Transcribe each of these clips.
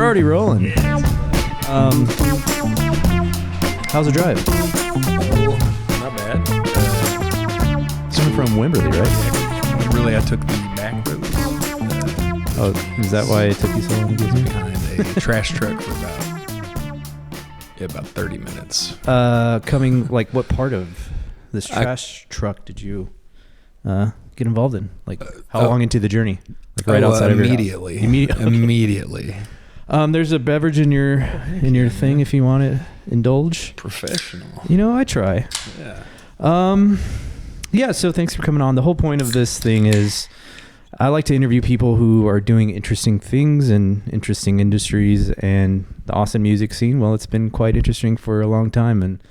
already rolling. How's the drive? Not bad. Coming from Wimberley, right? Wimberley, I took the back roads. Oh, is that why it took you so long to get here? Behind a trash truck for about 30 minutes. Coming, like, what part of this trash truck did you get involved in? Like, how long into the journey? Like, right outside of your house? Immediately. There's a beverage in your thing if you want to indulge. Professional. You know, I try. Yeah. Yeah, so thanks for coming on. The whole point of this thing is I like to interview people who are doing interesting things in interesting industries, and the Austin music scene, well, it's been quite interesting for a long time, and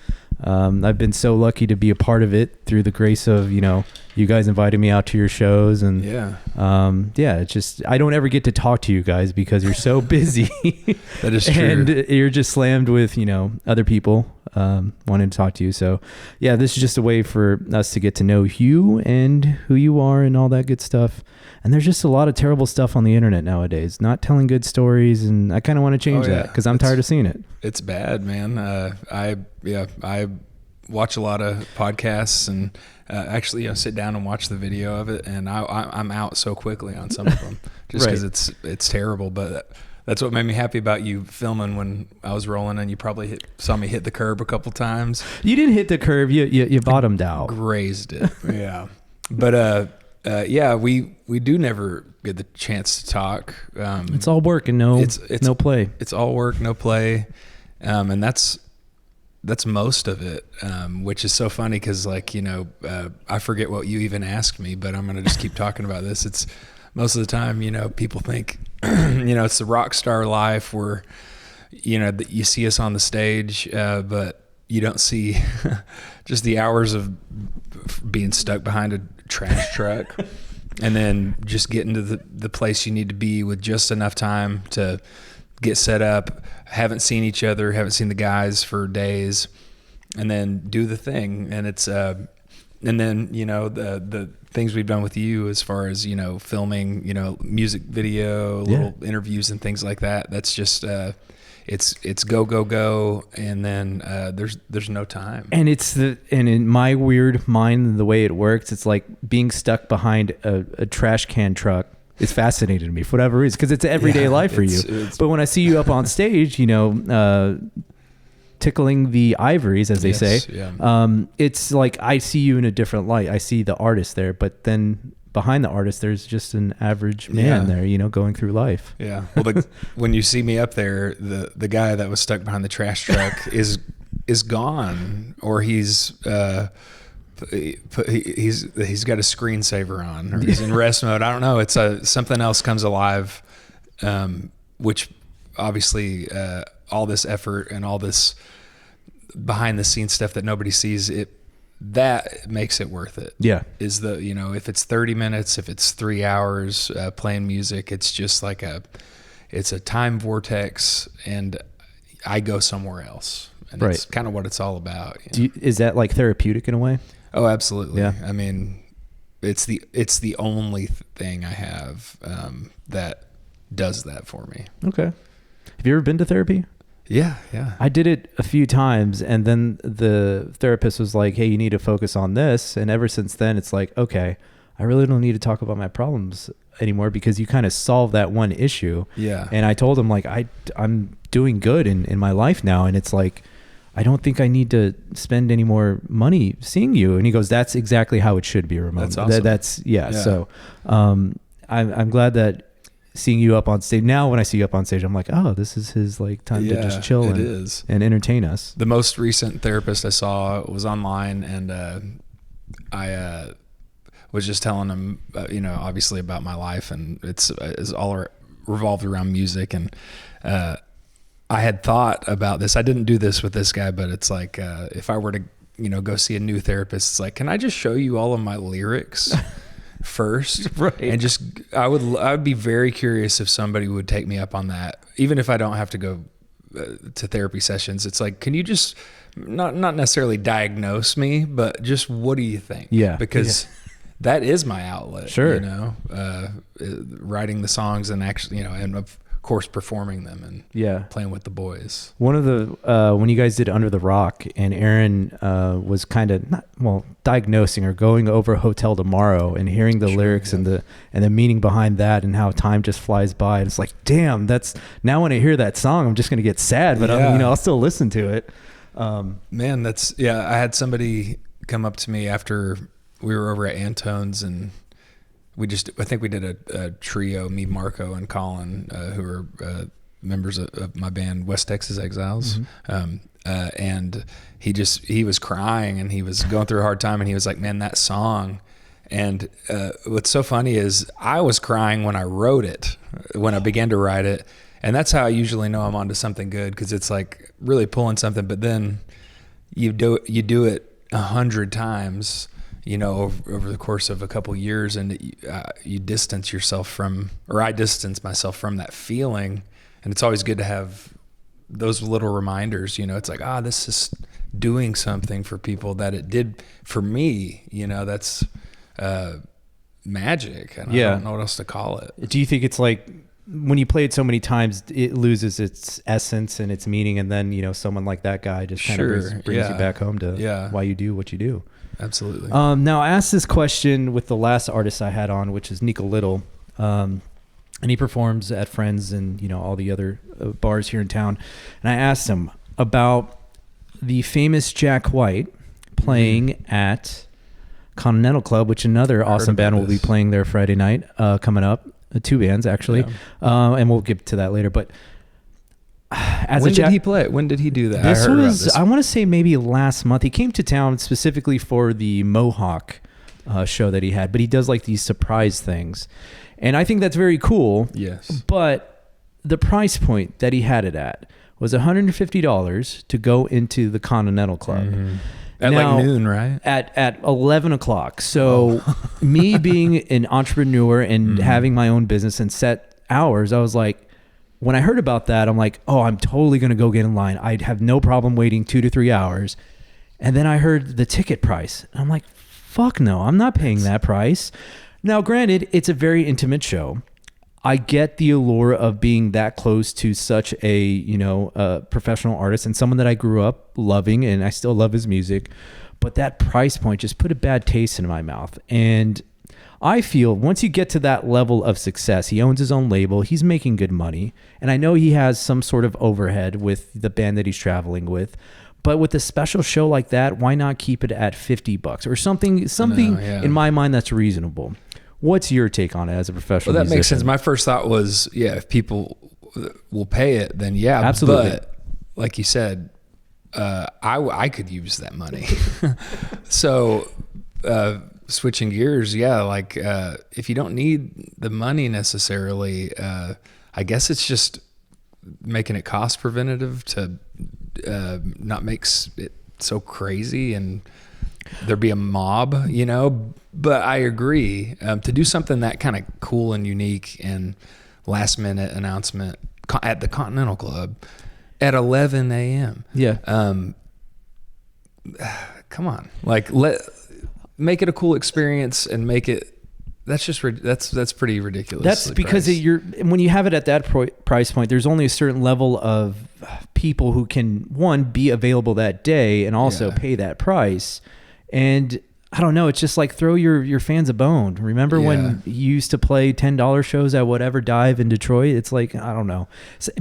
I've been so lucky to be a part of it through the grace of, you know, you guys invited me out to your shows, and it's just, I don't ever get to talk to you guys because you're so busy. That is true. And you're just slammed with, you know, other people wanting to talk to you. So yeah, this is just a way for us to get to know you and who you are and all that good stuff. And there's just a lot of terrible stuff on the internet nowadays, not telling good stories. And I kind of want to change that because I'm tired of seeing it. It's bad, man. I watch a lot of podcasts and actually, you know, sit down and watch the video of it. And I'm out so quickly on some of them just because it's terrible. But that's what made me happy about you filming when I was rolling, and you probably saw me hit the curb a couple times. You didn't hit the curb. You bottomed out. Grazed it. Yeah. But we do never get the chance to talk. It's all work and no play. It's all work, no play. And that's most of it, which is so funny because, like, you know, I forget what you even asked me, but I'm going to just keep talking about this. It's most of the time, you know, people think, you know, it's the rock star life where, you know, you see us on the stage, but you don't see just the hours of being stuck behind a trash truck and then just getting to the place you need to be with just enough time to get set up, haven't seen each other, haven't seen the guys for days, and then do the thing. And it's and then, you know, the things we've done with you as far as, you know, filming, you know, music video, little interviews and things like that. That's just it's go, and then there's no time. And and in my weird mind, the way it works, it's like being stuck behind a trash can truck. It's fascinating to me for whatever reason, because it's everyday life for you. But when I see you up on stage, you know, tickling the ivories, as they say, it's like I see you in a different light. I see the artist there, but then behind the artist, there's just an average man there, you know, going through life. Yeah. Well, when you see me up there, the guy that was stuck behind the trash truck is gone, or he's got a screensaver on, or he's in rest mode. I don't know. It's something else comes alive, which obviously all this effort and all this behind the scenes stuff that nobody sees, that makes it worth it. Yeah. Is the, you know, if it's 30 minutes, if it's 3 hours playing music, it's just like it's a time vortex, and I go somewhere else. And it's kind of what it's all about. You know? Is that like therapeutic in a way? Oh, absolutely. Yeah. I mean, it's the only thing I have that does that for me. Okay. Have you ever been to therapy? Yeah. I did it a few times, and then the therapist was like, hey, you need to focus on this. And ever since then, it's like, okay, I really don't need to talk about my problems anymore, because you kind of solve that one issue. Yeah. And I told him, like, I'm doing good in my life now. And it's like, I don't think I need to spend any more money seeing you. And he goes, that's exactly how it should be, Ramon. That's awesome. Yeah. So I'm glad that seeing you up on stage now, when I see you up on stage, I'm like, oh, this is his like time to just chill and entertain us. The most recent therapist I saw was online, and I was just telling him, you know, obviously about my life, and it's all revolved around music. And I had thought about this. I didn't do this with this guy, but it's like, if I were to, you know, go see a new therapist, it's like, can I just show you all of my lyrics first? Right. And just, I would be very curious if somebody would take me up on that, even if I don't have to go to therapy sessions. It's like, can you just not necessarily diagnose me, but just, what do you think? Yeah. Because that is my outlet. Sure. You know, writing the songs, and actually, you know, and of course, performing them and playing with the boys. One of the when you guys did Under the Rock, and Aaron was kind of diagnosing or going over Hotel Tomorrow and hearing the lyrics and the meaning behind that and how time just flies by. And it's like, damn, that's now when I hear that song, I'm just gonna get sad, but I'll still listen to it. Man, I had somebody come up to me after we were over at Antone's, and I think we did a trio, me, Marco, and Colin, who are members of my band, West Texas Exiles. And he was crying, and he was going through a hard time, and he was like, man, that song. And what's so funny is I was crying when I wrote it, when I began to write it. And that's how I usually know I'm onto something good, because it's like really pulling something, but then you do it 100 times, over the course of a couple of years, and you distance yourself from, or I distance myself from that feeling. And it's always good to have those little reminders, it's like, this is doing something for people that it did for me, that's magic. And I don't know what else to call it. Do you think it's like when you play it so many times, it loses its essence and its meaning, and then, someone like that guy just kind of brings you back home to why you do what you do? Absolutely. Now I asked this question with the last artist I had on, which is Nico Little. And he performs at Friends and, all the other bars here in town. And I asked him about the famous Jack White playing at Continental Club, which another awesome band will be playing there Friday night, coming up. 2 bands actually. And we'll get to that later. But when did he play? When did he do that? I want to say maybe last month. He came to town specifically for the Mohawk show that he had, but he does like these surprise things. And I think that's very cool. Yes. But the price point that he had it at was $150 to go into the Continental Club. Mm-hmm. At like noon, right? At 11 o'clock. So me being an entrepreneur and having my own business and set hours, I was like, when I heard about that, I'm like, I'm totally going to go get in line. I'd have no problem waiting 2 to 3 hours. And then I heard the ticket price. And I'm like, fuck no, I'm not paying that price. Now, granted, it's a very intimate show. I get the allure of being that close to such a professional artist and someone that I grew up loving, and I still love his music. But that price point just put a bad taste in my mouth. And I feel once you get to that level of success, he owns his own label, he's making good money, and I know he has some sort of overhead with the band that he's traveling with. But with a special show like that, why not keep it at $50 or something in my mind that's reasonable? What's your take on it as a professional musician? That makes sense. My first thought was, if people will pay it, then absolutely. But like you said, I could use that money. So switching gears, if you don't need the money necessarily, I guess it's just making it cost preventative to not make it so crazy and there be a mob, but I agree, to do something that kind of cool and unique and last minute announcement at the Continental Club at 11 a.m. Yeah. Come on, make it a cool experience and make it. That's pretty ridiculous. That's because when you have it at that price point, there's only a certain level of people who can be available that day and also pay that price. And I don't know, it's just like throw your fans a bone. Remember when you used to play $10 shows at whatever dive in Detroit? It's like, I don't know.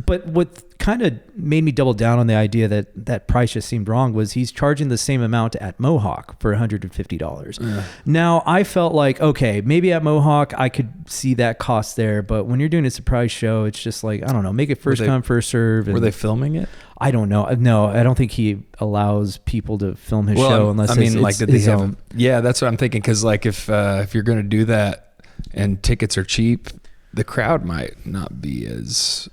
But what kind of made me double down on the idea that price just seemed wrong was he's charging the same amount at Mohawk for $150. Yeah. Now, I felt like, okay, maybe at Mohawk I could see that cost there, but when you're doing a surprise show, it's just like, I don't know, make it first come, first serve. Were they filming it? I don't know. No, I don't think he allows people to film his show unless did they have? Yeah, that's what I'm thinking. Because if you're going to do that and tickets are cheap, the crowd might not be as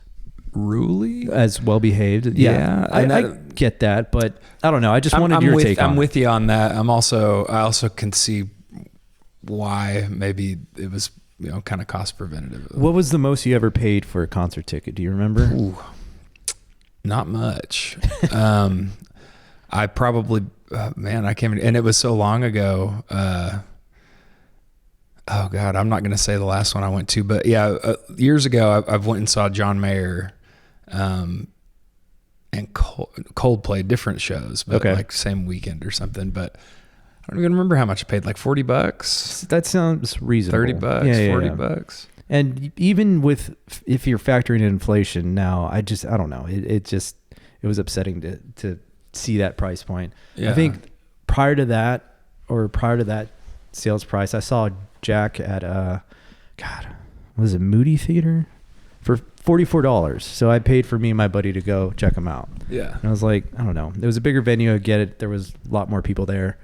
as well behaved. Yeah, I get that, but I don't know. I just wanted your take on it. I'm with you on that. I also can see why maybe it was kind of cost preventative. What was the most you ever paid for a concert ticket? Do you remember? Ooh. Not much. I probably, I can't, and it was so long ago. Oh God, I'm not going to say the last one I went to, but yeah, years ago I've went and saw John Mayer, and Coldplay, different shows, but like same weekend or something. But I don't even remember how much I paid, like $40. That sounds reasonable. $30, yeah, $40. And even if you're factoring in inflation now, I don't know. It was upsetting to see that price point. Yeah. I think prior to that sales price, I saw Jack at was it Moody Theater for $44. So I paid for me and my buddy to go check him out. Yeah. And I was like, I don't know. It was a bigger venue. I get it. There was a lot more people there.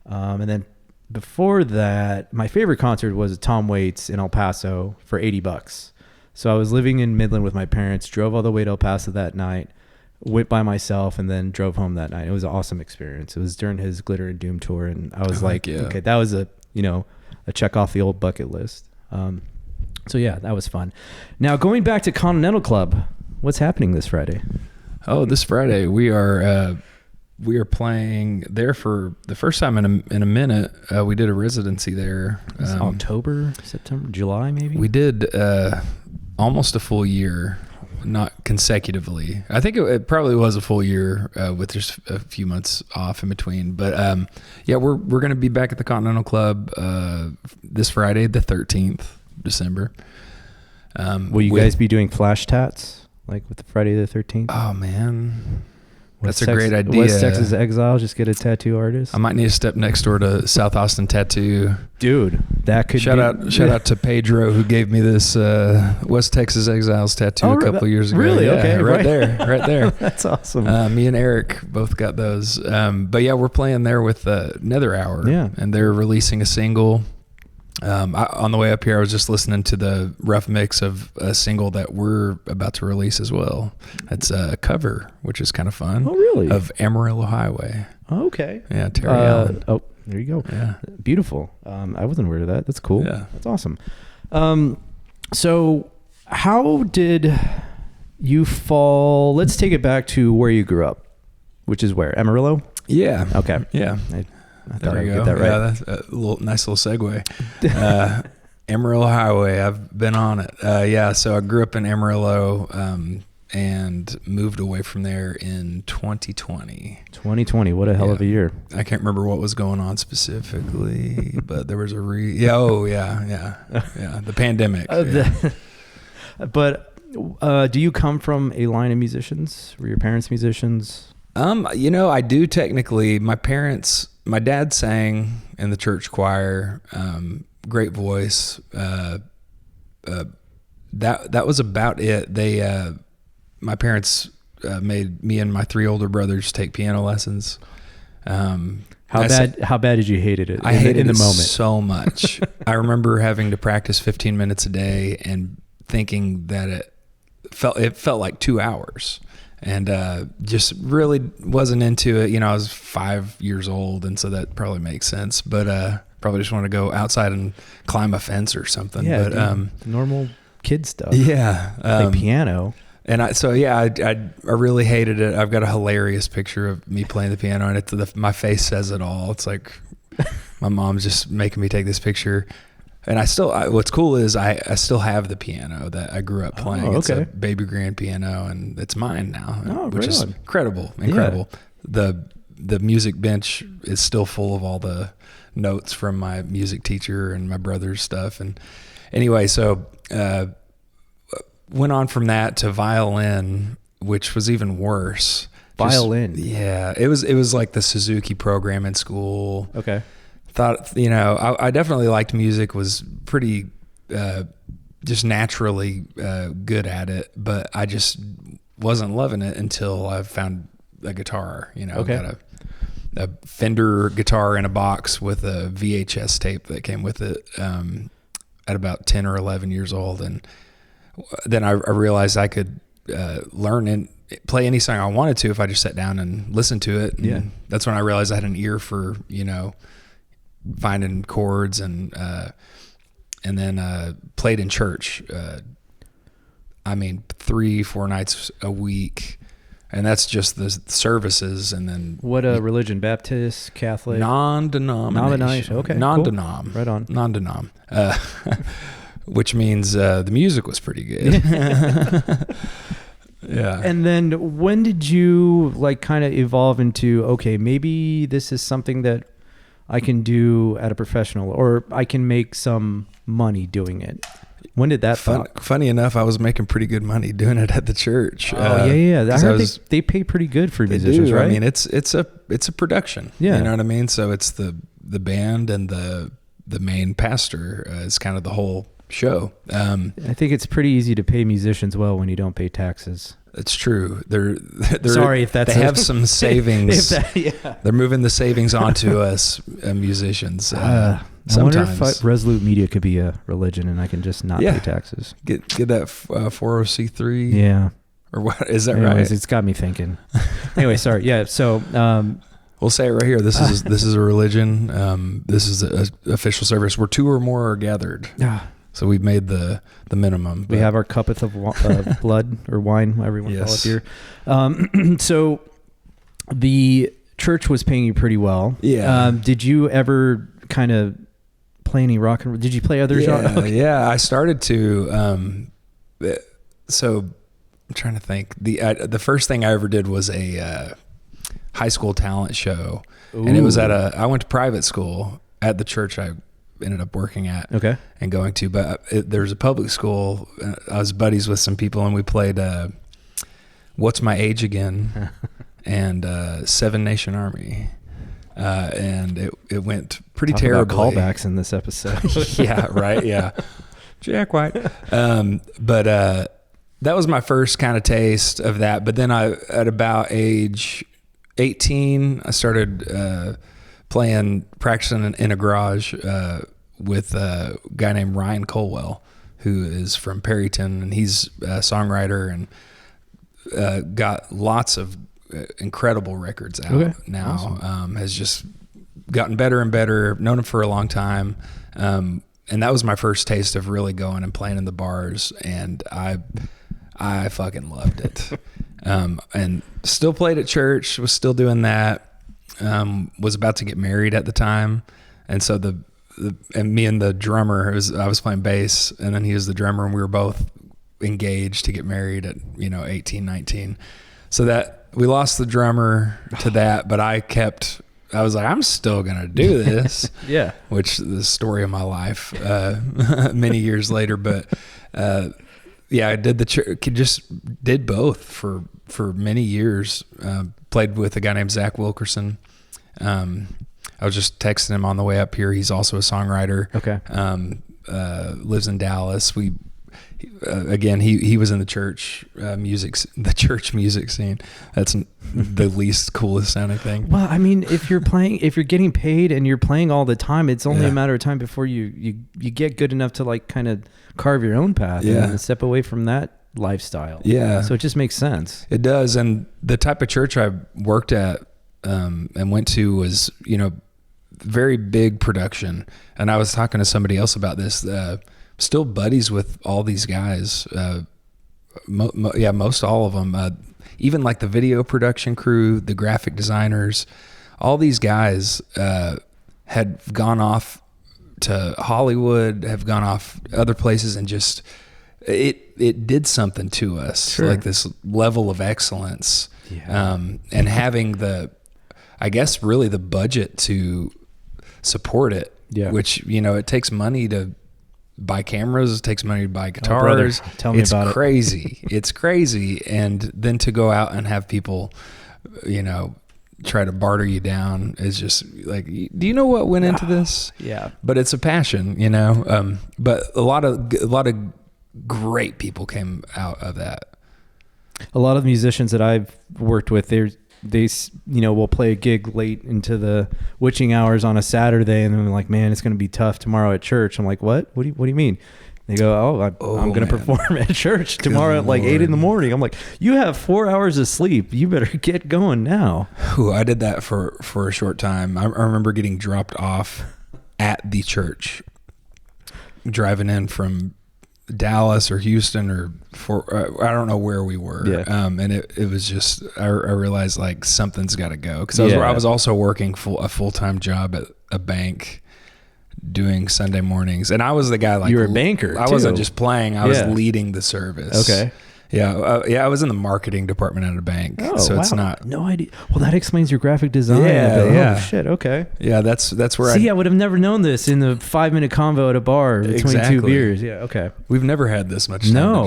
And then before that, my favorite concert was Tom Waits in El Paso for $80. So I was living in Midland with my parents, drove all the way to El Paso that night, went by myself, and then drove home that night. It was an awesome experience. It was during his Glitter and Doom tour. And I was okay, that was a check off the old bucket list. So yeah, that was fun. Now going back to Continental Club, what's happening this Friday? Oh, this Friday we are playing there for the first time in a minute. We did a residency there. October, September, July, maybe. We did almost a full year, not consecutively. I think it probably was a full year with just a few months off in between. But yeah, we're going to be back at the Continental Club this Friday, the 13th, December. Will you guys be doing flash tats like with the Friday the 13th? Oh man, that's a great idea. West Texas Exiles, just get a tattoo artist. I might need to step next door to South Austin Tattoo. Dude, that could shout out to Pedro who gave me this West Texas Exiles tattoo a couple years ago. Really? Yeah, okay, right there. That's awesome. Me and Eric both got those. But yeah, we're playing there with Nether Hour. Yeah, and they're releasing a single. On the way up here, I was just listening to the rough mix of a single that we're about to release as well. It's a cover, which is kind of fun. Oh, really? Of Amarillo Highway. Okay. Yeah, Terry Allen. Oh, there you go. Yeah. Beautiful. I wasn't aware of that. That's cool. Yeah. That's awesome. So how did you fall? Let's take it back to where you grew up, which is where? Amarillo? Yeah. Okay. Yeah. I thought I'd get that right. Yeah, that's a nice little segue. Amarillo Highway, I've been on it. Yeah, so I grew up in Amarillo and moved away from there in 2020. 2020, what a hell of a year. I can't remember what was going on specifically, but there was the pandemic. But do you come from a line of musicians? Were your parents musicians? I do technically. My dad sang in the church choir, great voice. That was about it. My parents made me and my three older brothers take piano lessons. How bad did you hate it? I hated it in the moment so much. I remember having to practice 15 minutes a day and thinking that it felt like 2 hours. And just really wasn't into it. I was 5 years old, and so that probably makes sense. But probably just want to go outside and climb a fence or something. Yeah, but normal kid stuff. Yeah, like piano. And I really hated it. I've got a hilarious picture of me playing the piano, and my face says it all. It's like my mom's just making me take this picture. And what's cool is I still have the piano that I grew up playing. Oh, okay. It's a baby grand piano, and it's mine now, which is incredible. Yeah. The music bench is still full of all the notes from my music teacher and my brother's stuff. And anyway, so went on from that to violin, which was even worse. Violin? Yeah. It was like the Suzuki program in school. Okay. Thought, I definitely liked music, was pretty just naturally good at it, but I just wasn't loving it until I found a guitar. Okay. Got a Fender guitar in a box with a VHS tape that came with it at about 10 or 11 years old. And then I realized I could learn and play any song I wanted to if I just sat down and listened to it. And that's when I realized I had an ear for, finding chords, and then played in church. 3-4 nights a week, And that's just the services. And then what religion? Baptist, Catholic, non-denomination. Okay, non-denom. Cool. Right on. Non-denom. Which means the music was pretty good. Yeah. And then when did you like kind of evolve into, okay, maybe this is something that I can do at a professional, or I can make some money doing it? When did that Funny enough, I was making pretty good money doing it at the church. Yeah. I heard they pay pretty good for musicians, right? I mean, it's a production. Yeah. You know what I mean? So it's the band and the main pastor is kind of the whole show. I think it's pretty easy to pay musicians well when you don't pay taxes. It's true. They're sorry if that's they have some savings. Yeah. They're moving the savings onto us musicians. I wonder if Resolute Media could be a religion and I can just not pay taxes. Get that 40C3. Yeah. Or what is that? Anyways, right? It's got me thinking. Anyway, sorry. Yeah. So we'll say it right here. This is a religion. This is an official service where 2 or more are gathered. Yeah. So we've made the minimum. We have our cuppeth of blood or wine, whatever you want to call it here. So the church was paying you pretty well. Yeah. Did you ever kind of play any rock and roll? Did you play other genres? Okay. Yeah, I started to. So I'm trying to think. The first thing I ever did was a high school talent show. Ooh. And it was I went to private school at the church I ended up working at and going to, but there's a public school. I was buddies with some people and we played What's My Age Again and Seven Nation Army, and it went pretty terribly. Callbacks in this episode. Yeah, right. Yeah, Jack White. But that was my first kind of taste of that. But then at about age 18, I started practicing in a garage with a guy named Ryan Colwell, who is from Perryton, and he's a songwriter and got lots of incredible records out now. Awesome. Has just gotten better and better. Known him for a long time, and that was my first taste of really going and playing in the bars, and I fucking loved it. And still played at church, was still doing that. Was about to get married at the time, and so and me and the drummer, I was playing bass, and then he was the drummer, and we were both engaged to get married at 18, 19. So that we lost the drummer to that, but I was like, I'm still gonna do this. Yeah, which is the story of my life many years later. But I did just did both for many years. Played with a guy named Zach Wilkerson. I was just texting him on the way up here. He's also a songwriter. Okay. Lives in Dallas. He was in the church music scene. That's the least coolest sounding thing. Well, I mean, if you're getting paid and you're playing all the time, it's only a matter of time before you get good enough to like kind of carve your own path and step away from that lifestyle. Yeah. So it just makes sense. It does. And the type of church I worked at and went to was, very big production. And I was talking to somebody else about this, still buddies with all these guys. Most all of them, even like the video production crew, the graphic designers, all these guys, had gone off to Hollywood, have gone off other places, and just, it did something to us. Sure. Like this level of excellence. Yeah. And having I guess really the budget to support it, which, it takes money to buy cameras, it takes money to buy guitars. Tell me about it. It's crazy. It's crazy. And then to go out and have people, try to barter you down is just like, do you know what went into this? Yeah. But it's a passion, but a lot of great people came out of that. A lot of musicians that I've worked with, they will play a gig late into the witching hours on a Saturday, and then they're like, man, it's going to be tough tomorrow at church. I'm like, what do you mean? They go, I'm going to perform at church tomorrow at like 8 a.m. I'm like, you have 4 hours of sleep. You better get going now. Ooh, I did that for a short time. I remember getting dropped off at the church, driving in from Dallas or Houston or I don't know where we were. Yeah. And it was just, I realized like something's got to go. Cause I was also working a full-time job at a bank doing Sunday mornings. And I was the guy like, you were a banker. I wasn't just playing. I was leading the service. Okay. Yeah. I was in the marketing department at a bank. Oh, so wow. it's not. No idea. Well, that explains your graphic design. Yeah. Oh, shit. Okay. Yeah. That's where I would have never known this in the 5-minute convo at a bar between two beers. Yeah. Okay. We've never had this much time. No.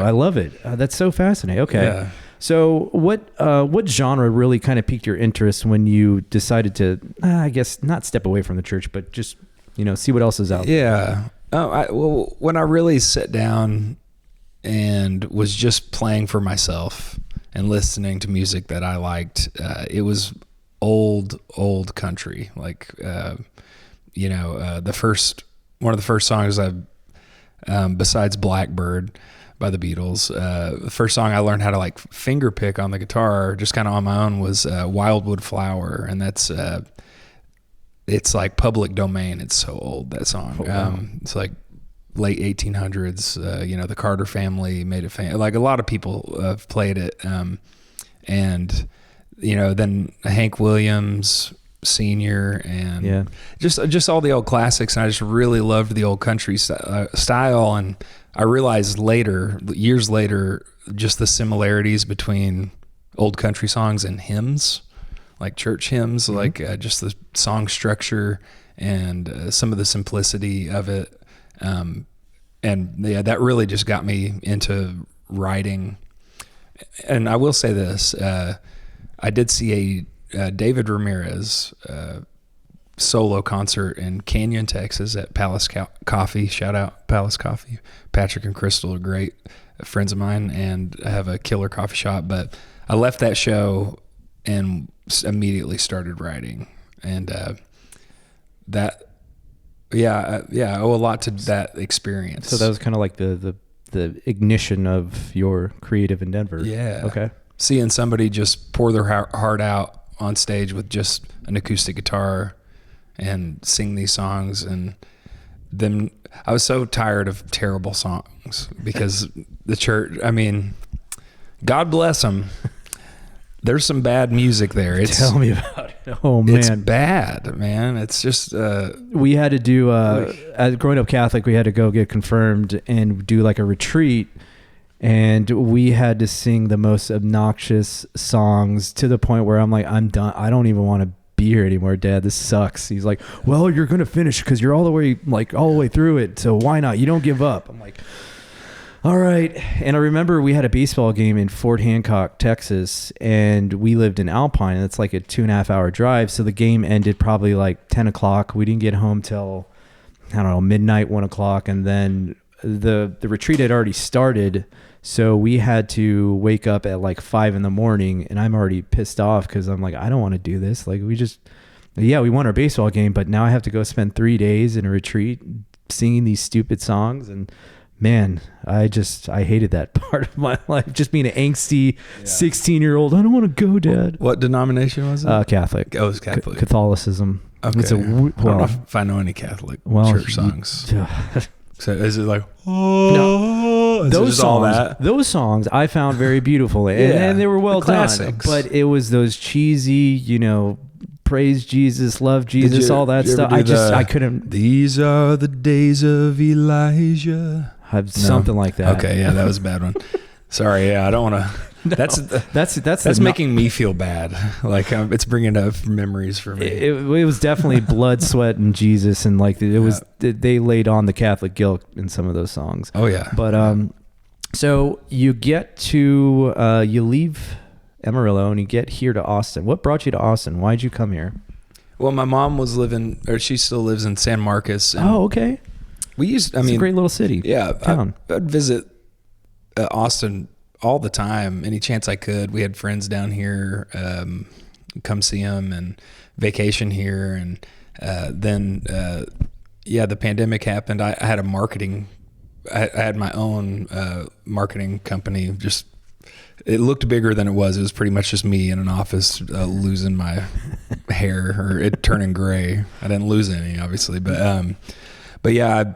I love it. That's so fascinating. Okay. Yeah. So what genre really kind of piqued your interest when you decided to, I guess, not step away from the church, but just, see what else is out there? Yeah. Well, when I really sat down and was just playing for myself and listening to music that I liked, it was old country. Like, one of the first songs besides Blackbird by the Beatles, the first song I learned how to like finger pick on the guitar just kind of on my own was Wildwood Flower. And that's, it's like public domain. It's so old, that song. Oh, wow. It's like late 1800s, the Carter family made it famous. Like a lot of people have played it. And then Hank Williams Sr. and just all the old classics. And I just really loved the old country style. And I realized years later, just the similarities between old country songs and hymns, like church hymns, like just the song structure and some of the simplicity of it. That really just got me into writing. And I will say this, I did see a David Ramirez solo concert in Canyon, Texas at Palace Coffee. Shout out Palace Coffee. Patrick and Crystal are great friends of mine and have a killer coffee shop. But I left that show and immediately started writing. And I owe a lot to that experience. So that was kind of like the ignition of your creative endeavor. Yeah. Okay. Seeing somebody just pour their heart out on stage with just an acoustic guitar and sing these songs. And then I was so tired of terrible songs because the church, God bless them. There's some bad music there. Tell me about it. Oh man, it's bad, man. It's just we had to do as growing up Catholic, we had to go get confirmed and do like a retreat, and we had to sing the most obnoxious songs to the point where I'm like, I'm done. I don't even want to be here anymore, Dad. This sucks. He's like, well, you're gonna finish because you're all the way through it. So why not? You don't give up. I'm like, all right. And I remember we had a baseball game in Fort Hancock, Texas, and we lived in Alpine, and it's like a 2.5 hour drive. So the game ended probably like 10 o'clock. We didn't get home till, I don't know, midnight, 1 o'clock. And then the retreat had already started. So we had to wake up at like 5 a.m, and I'm already pissed off because I'm like, I don't want to do this. Like we won our baseball game, but now I have to go spend 3 days in a retreat singing these stupid songs. And man, I hated that part of my life. Just being an angsty 16-year-old. I don't want to go, Dad. What denomination was it? Catholic. Oh, it was Catholic. Catholicism. Okay. I don't know if I know any Catholic church songs. So is it like, oh, no, those songs, all that? Those songs I found very beautiful and they were well done, but it was those cheesy, praise Jesus, love Jesus, all that stuff. I couldn't. These are the days of Elijah. Something like that. Okay, yeah, that was a bad one. Sorry, yeah, I don't want to. No, that's making me feel bad. Like it's bringing up memories for me. It was definitely blood, sweat, and Jesus, and like they laid on the Catholic guilt in some of those songs. Oh yeah. But so you get to you leave Amarillo and you get here to Austin. What brought you to Austin? Why'd you come here? Well, my mom she still lives in San Marcos. And oh, okay. It's a great little city. Yeah, town. I'd visit Austin all the time, any chance I could. We had friends down here, come see them and vacation here. And then the pandemic happened. I had I had my own marketing company. Just it looked bigger than it was. It was pretty much just me in an office losing my hair or it turning gray. I didn't lose any, obviously, but yeah,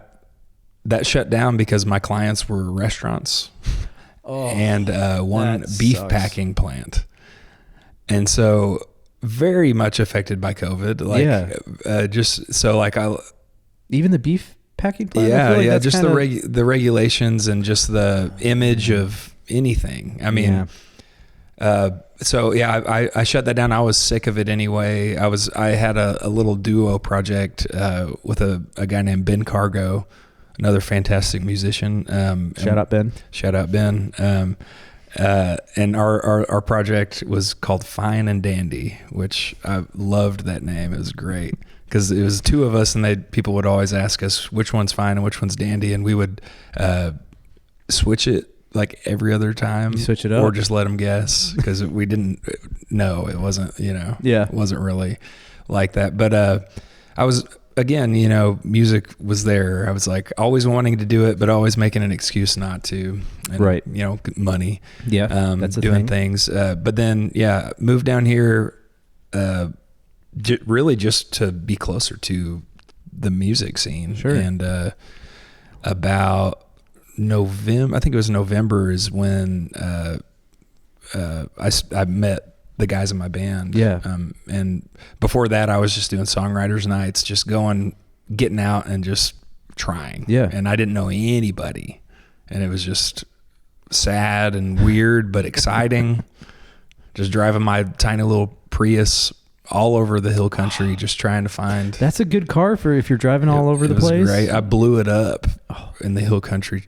that shut down because my clients were restaurants and one beef packing plant. And so very much affected by COVID. Like, just so like even the beef packing plant. Yeah. Just the regulations and just the image of anything. I mean, so yeah, I shut that down. I was sick of it anyway. I had a little duo project, with a guy named Ben Cargo, another fantastic musician. Shout out Ben. And our project was called Fine and Dandy, which I loved that name. It was great because it was two of us, and people would always ask us which one's fine and which one's dandy, and we would switch it like every other time. You switch it up, or just let them guess because we didn't know. It wasn't, it wasn't really like that. But I was. Again, music was there. I was like always wanting to do it, but always making an excuse not to. And, right. Money. Yeah. That's a doing thing. things. But then, moved down here, really just to be closer to the music scene. Sure. And about November, I think it was November, is when I met the guys in my band. Yeah. And before that, I was just doing songwriters nights, just getting out and just trying. Yeah. And I didn't know anybody, and it was just sad and weird, but exciting. Just driving my tiny little Prius all over the hill country, just trying to find. That's a good car for if you're driving all over the place. Great. I blew it up in the hill country,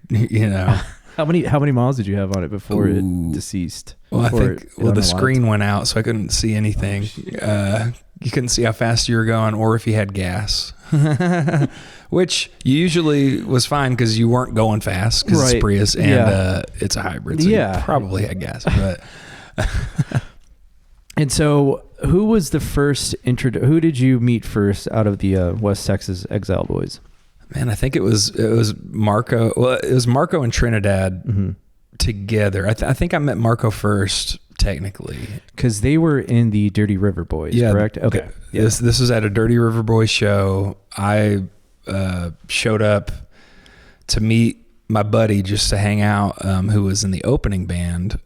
How many miles did you have on it before it deceased? Well, I think the screen went out, so I couldn't see anything. You couldn't see how fast you were going, or if you had gas, which usually was fine because you weren't going fast because it's Prius and it's a hybrid. So you probably had gas, but. And so, who was the first who did you meet first out of the West Texas Exile boys? Man, I think it was Marco. Well, it was Marco and Trinidad together. I think I met Marco first, technically, because they were in the Dirty River Boys. Correct. Okay. This was at a Dirty River Boys show. I showed up to meet my buddy just to hang out, who was in the opening band.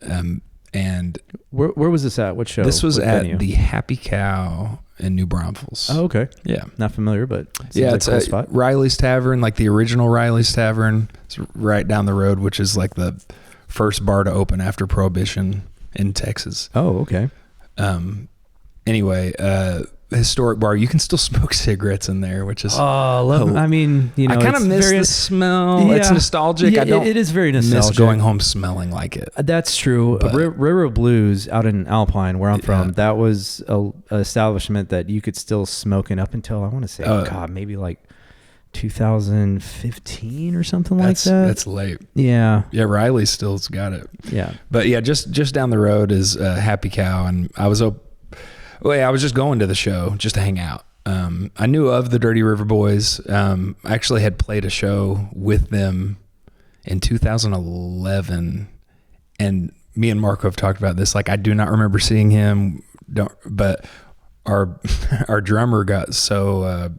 And where was this at? What show? This was at the Happy Cow in New Braunfels. Oh, okay. Yeah. Not familiar, but it's a spot. Riley's Tavern, like the original Riley's Tavern. It's right down the road, which is like the first bar to open after Prohibition in Texas. Oh, okay. Anyway, historic bar. You can still smoke cigarettes in there, which is I mean, I kind of miss the smell. Yeah. It's nostalgic. Yeah, I don't. It is very nostalgic. Miss going home smelling like it. That's true. River Blues out in Alpine, where I'm from, that was a establishment that you could still smoke in up until I want to say, maybe like 2015 or something like that. That's late. Yeah. Yeah, Riley still's got it. Yeah. But yeah, just down the road is Happy Cow, and I was just going to the show just to hang out. I knew of the Dirty River Boys. I actually had played a show with them in 2011, and me and Marco have talked about this. Like, I do not remember seeing him, but our drummer got so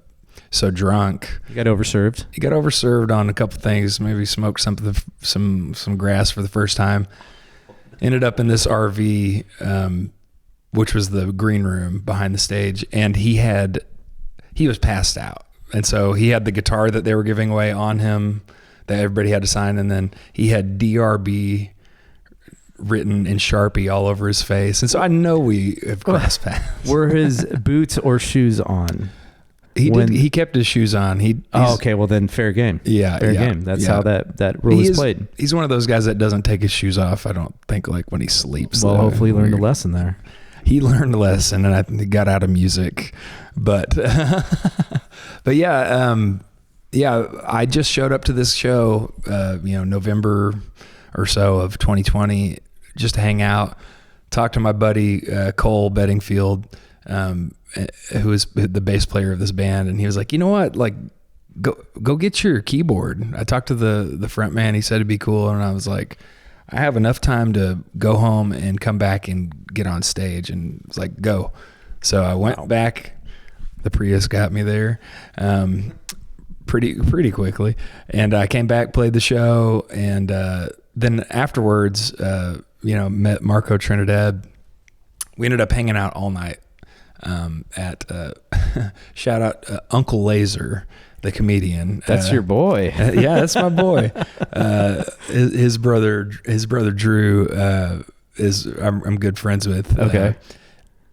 drunk. He got overserved. He got overserved on a couple things. Maybe smoked some grass for the first time. Ended up in this RV, which was the green room behind the stage, and he was passed out. And so he had the guitar that they were giving away on him that everybody had to sign, and then he had DRB written in Sharpie all over his face. And so I know we have crossed paths. Were his boots or shoes on? He kept his shoes on. Okay. Well, then fair game. Yeah. Fair game. That's how that rule is played. He's one of those guys that doesn't take his shoes off, I don't think, like when he sleeps. Well, hopefully he learned a lesson there. He learned a lesson, and I think he got out of music. But I just showed up to this show, November or so of 2020, just to hang out, talk to my buddy, Cole Bedingfield, who is the bass player of this band. And he was like, you know what? Like, go get your keyboard. I talked to the front man. He said it'd be cool. And I was like, I have enough time to go home and come back and get on stage. And it's like, go. So I went back. The Prius got me there. pretty quickly. And I came back, played the show, and then afterwards, met Marco Trinidad. We ended up hanging out all night at shout out Uncle Laser, the comedian. That's your boy. Yeah, that's my boy. His brother Drew I'm good friends with. Okay.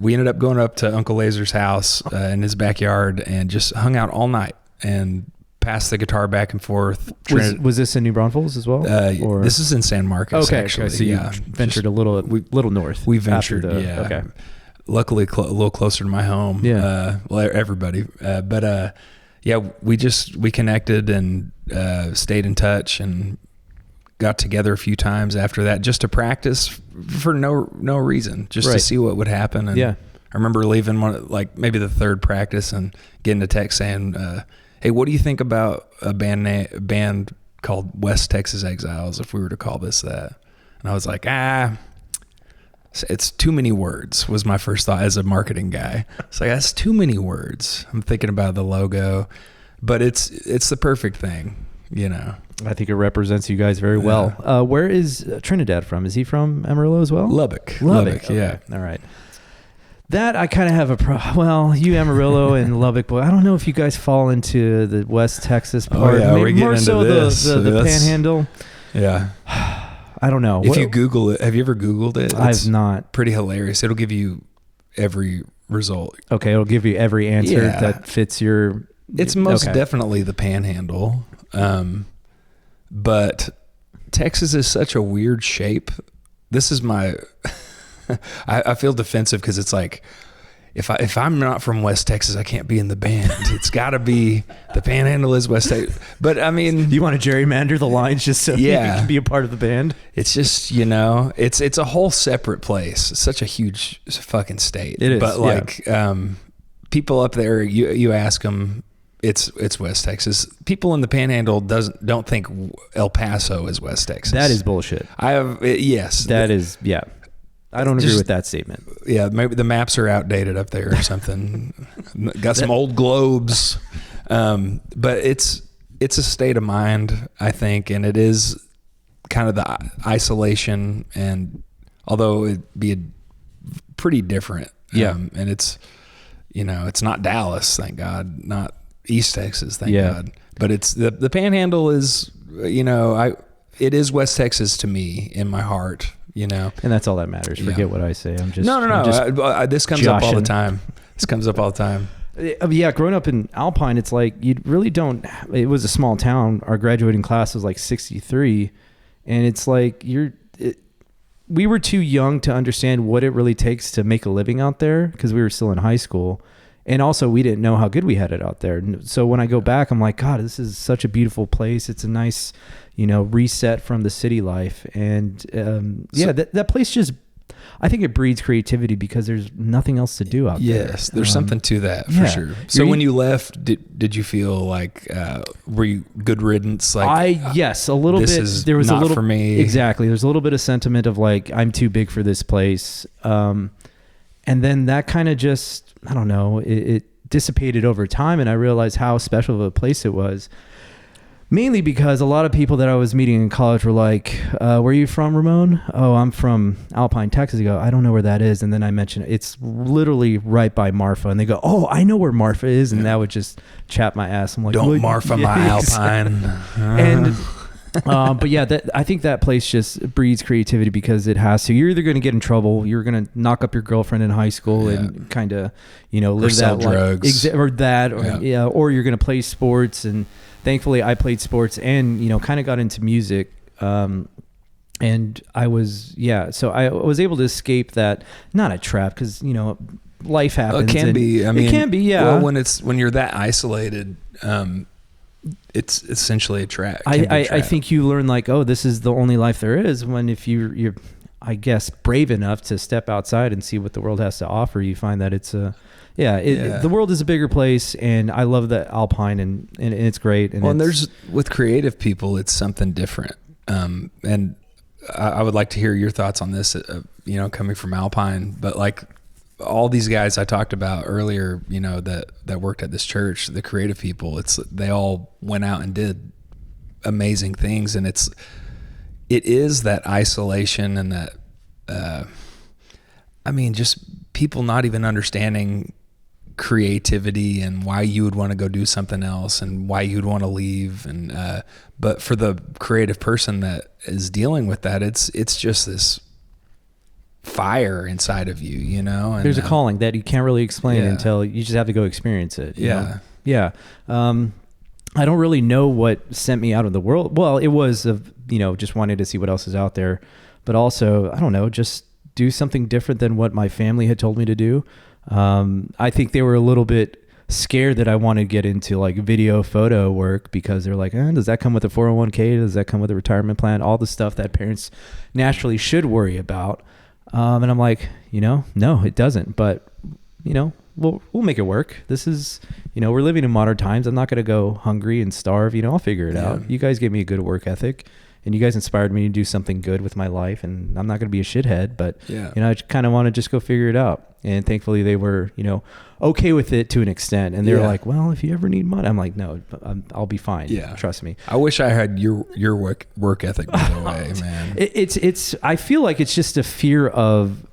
We ended up going up to Uncle Laser's house in his backyard and just hung out all night and passed the guitar back and forth. Was this in New Braunfels as well? This is in San Marcos. Okay, actually. So you ventured a little north. We ventured, Okay. Luckily, a little closer to my home. Yeah. Everybody. We connected and stayed in touch and got together a few times after that just to practice for no reason, just to see what would happen. And I remember leaving maybe the third practice and getting a text saying, hey, what do you think about a band called West Texas Exiles if we were to call this that? And I was like, it's too many words, was my first thought as a marketing guy. It's like, that's too many words. I'm thinking about the logo, but it's the perfect thing, I think it represents you guys very well. Where is Trinidad from? Is he from Amarillo as well? Lubbock. Okay. Yeah. All right. That I kind of have you Amarillo and Lubbock, boy. I don't know if you guys fall into the West Texas part. Maybe more so the Panhandle. Yeah. I don't know. If you Google it, have you ever Googled it? I've not. Pretty hilarious. It'll give you every result. Okay, it'll give you every answer that fits your... It's most definitely the Panhandle. But Texas is such a weird shape. This is my... I feel defensive because it's like, if I'm not from West Texas, I can't be in the band. It's got to be the Panhandle is West Texas. But I mean, you want to gerrymander the lines just so you can be a part of the band? It's just it's a whole separate place. It's such a huge fucking state. It is, but people up there, you ask them, it's West Texas. People in the Panhandle don't think El Paso is West Texas. That is bullshit. Yes. That is I don't agree with that statement. Yeah, maybe the maps are outdated up there or something. Got some old globes. But it's a state of mind, I think, and it is kind of the isolation, and although it'd be pretty different. And it's it's not Dallas, thank God, not East Texas, thank God. But it's the Panhandle is it is West Texas to me in my heart. And that's all that matters. Forget what I say. I'm just no. This comes up all the time. Growing up in Alpine, it's like you really don't. It was a small town. Our graduating class was like 63, and it's like we were too young to understand what it really takes to make a living out there because we were still in high school, and also we didn't know how good we had it out there. So when I go back, I'm like, God, this is such a beautiful place. It's a nice, reset from the city life. And that place just, I think it breeds creativity because there's nothing else to do out there. Yes, there's something to that for sure. So when you left, did you feel like, were you good riddance? Like, yes, a little bit. There was a little for me. Exactly. There's a little bit of sentiment of like, I'm too big for this place. And then that kind of just, I don't know, it dissipated over time, and I realized how special of a place it was. Mainly because a lot of people that I was meeting in college were like, where are you from, Ramon? Oh, I'm from Alpine, Texas. You go, I don't know where that is. And then I mentioned it's literally right by Marfa. And they go, oh, I know where Marfa is. And that would just chap my ass. I'm like, don't Marfa my Alpine. And but I think that place just breeds creativity because it has to. You're either going to get in trouble, you're going to knock up your girlfriend in high school and kind of, live that drugs. Or you're going to play sports. And thankfully I played sports and, kind of got into music. And I was, so I was able to escape that, not a trap because, life happens. It can be. I mean, it can be, yeah. Well, when you're that isolated, it's essentially a trap. I think you learn like, oh, this is the only life there is. When if you're, I guess, brave enough to step outside and see what the world has to offer, you find that it's the world is a bigger place, and I love the Alpine, and it's great. And there's with creative people, it's something different. And I would like to hear your thoughts on this. Coming from Alpine, but like all these guys I talked about earlier, you know, that worked at this church, the creative people, they all went out and did amazing things. And it is that isolation and that, just people not even understanding creativity and why you would want to go do something else and why you'd want to leave. And, but for the creative person that is dealing with that, it's just this fire inside of you, you know. And there's a calling that you can't really explain until you just have to go experience it. You know? Yeah. I don't really know what sent me out of the world. Well, it was just wanting to see what else is out there, but also, I don't know, just do something different than what my family had told me to do. I think they were a little bit scared that I wanted to get into like video photo work, because they're like, does that come with a 401k? Does that come with a retirement plan? All the stuff that parents naturally should worry about. And I'm like, no, it doesn't. But, we'll make it work. This is, we're living in modern times. I'm not going to go hungry and starve. I'll figure it out. You guys gave me a good work ethic, and you guys inspired me to do something good with my life. And I'm not going to be a shithead, but, I kind of want to just go figure it out. And thankfully they were, okay with it to an extent. And they were like, well, if you ever need money, I'm like, no, I'll be fine. Yeah. Trust me. I wish I had your work ethic, by the way, man. I feel like it's just a fear of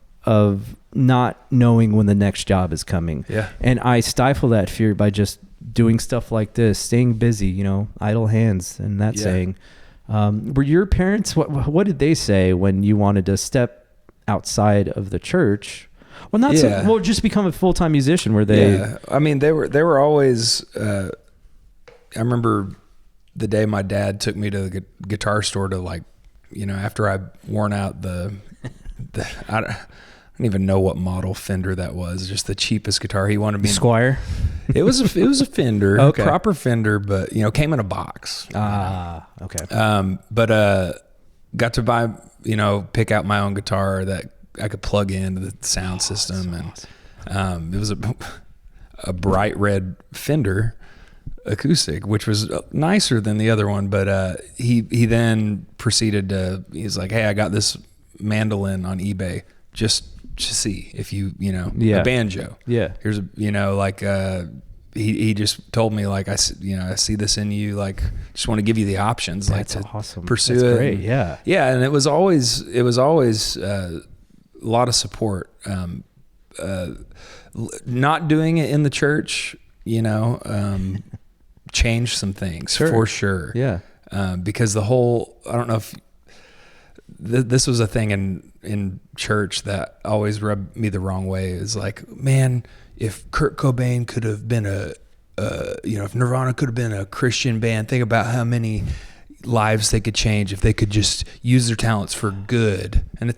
not knowing when the next job is coming. Yeah. And I stifle that fear by just doing stuff like this, staying busy, idle hands and that saying. Were your parents, what did they say when you wanted to step outside of the church? Well, just become a full-time musician. Were they? Yeah. I mean, they were always, I remember the day my dad took me to the guitar store to after I'd worn out I don't even know what model Fender that was, just the cheapest guitar. He wanted me Squire. It was a Fender, okay. Proper Fender, but came in a box. Okay. But got to buy, pick out my own guitar that I could plug into the sound system, and awesome. It was a bright red Fender acoustic, which was nicer than the other one. But he then proceeded he's like, hey, I got this mandolin on eBay, just to see if a banjo. Yeah. Here's he just told me I see this in you, just want to give you the options, That's to awesome. pursue That's it. Great. Yeah. Yeah. And it was always a lot of support. Not doing it in the church, changed some things for sure. Yeah. Because I don't know if this was a thing in church that always rubbed me the wrong way. Is like, man, if Kurt Cobain could have been if Nirvana could have been a Christian band, think about how many lives they could change if they could just use their talents for good. And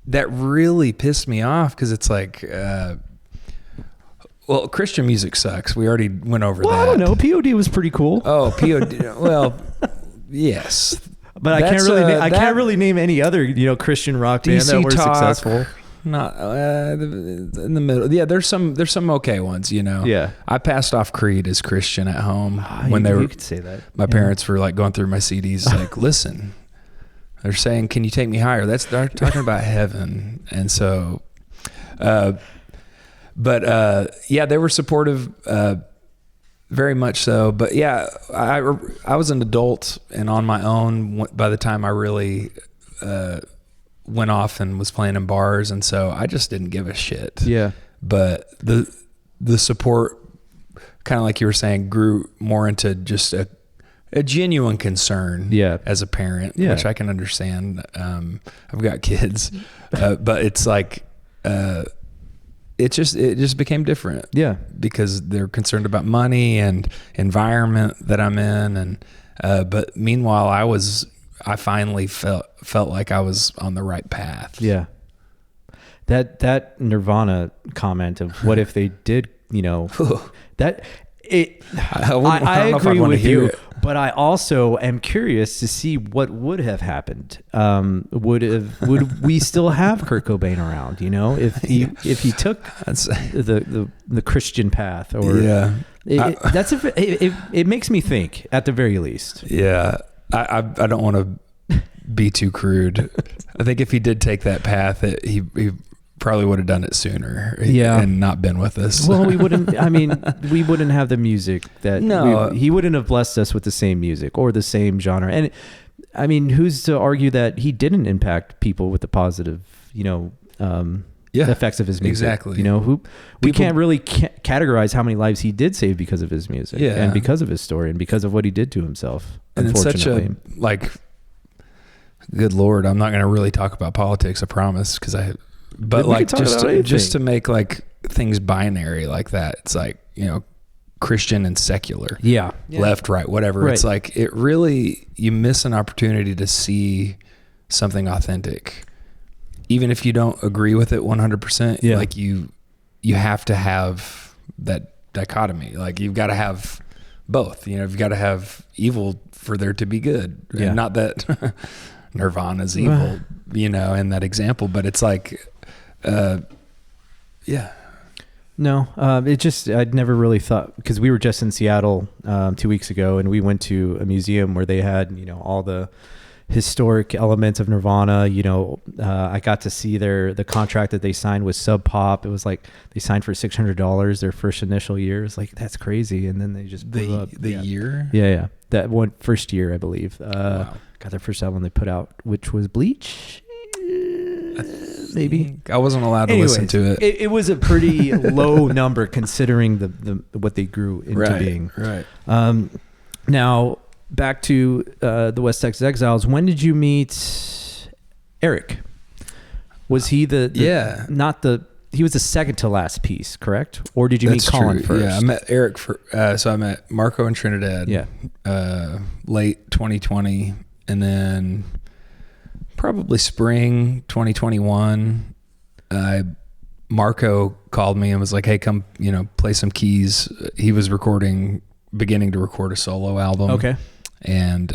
that really pissed me off, because it's like, well, Christian music sucks. We already went over that. I don't know. POD was pretty cool. Oh, POD. Well, yes. But I can't really name any other Christian rock band that were successful. Not in the middle. Yeah, there's some okay ones. Yeah. I passed off Creed as Christian at home when you could say that. My parents were going through my CDs, listen. They're saying, "Can you take me higher?" They're talking about heaven, and so, they were supportive. Very much so. But yeah, I was an adult and on my own by the time I really went off and was playing in bars, and so I just didn't give a shit. Yeah. But the support, kind of like you were saying, grew more into just a genuine concern as a parent, which I can understand. I've got kids, but it's like it just became different. Yeah. Because they're concerned about money and environment that I'm in. And, but meanwhile, I finally felt like I was on the right path. Yeah. That Nirvana comment of what if they did, I agree with you, but I also am curious to see what would have happened. Would we still have Kurt Cobain around? If he took the Christian path, or it makes me think at the very least. Yeah, I don't want to be too crude. I think if he did take that path, he probably would have done it sooner and not been with us. Well, we wouldn't have the music that he wouldn't have blessed us with the same music or the same genre. And I mean, who's to argue that he didn't impact people with the positive, the effects of his music? Exactly. We can't really categorize how many lives he did save because of his music and because of his story and because of what he did to himself. And it's such a, good Lord, I'm not going to really talk about politics, I promise. But just to make things binary like that, it's Christian and secular, left, right, whatever. Right. It's it really, you miss an opportunity to see something authentic, even if you don't agree with it 100%. You have to have that dichotomy. You've got to have both. You've got to have evil for there to be good. And not that Nirvana's evil, in that example, but it's No, I'd never really thought, because we were just in Seattle 2 weeks ago, and we went to a museum where they had, all the historic elements of Nirvana. I got to see the contract that they signed with Sub Pop. It was they signed for $600 their first initial year. It's that's crazy. And then they just blew up. The year? Yeah. That one first year, I believe. Wow. Got their first album they put out, which was Bleach. Maybe I wasn't allowed to listen to it. It was a pretty low number considering the what they grew into being. Right. Now back to the West Texas Exiles. When did you meet Eric? Was he he was the second to last piece, correct? Or did you meet Colin first? Yeah, I met Eric so I met Marco in Trinidad. Late 2020, and then probably spring 2021, Marco called me and was like, hey, come, play some keys. He was beginning to record a solo album. Okay. And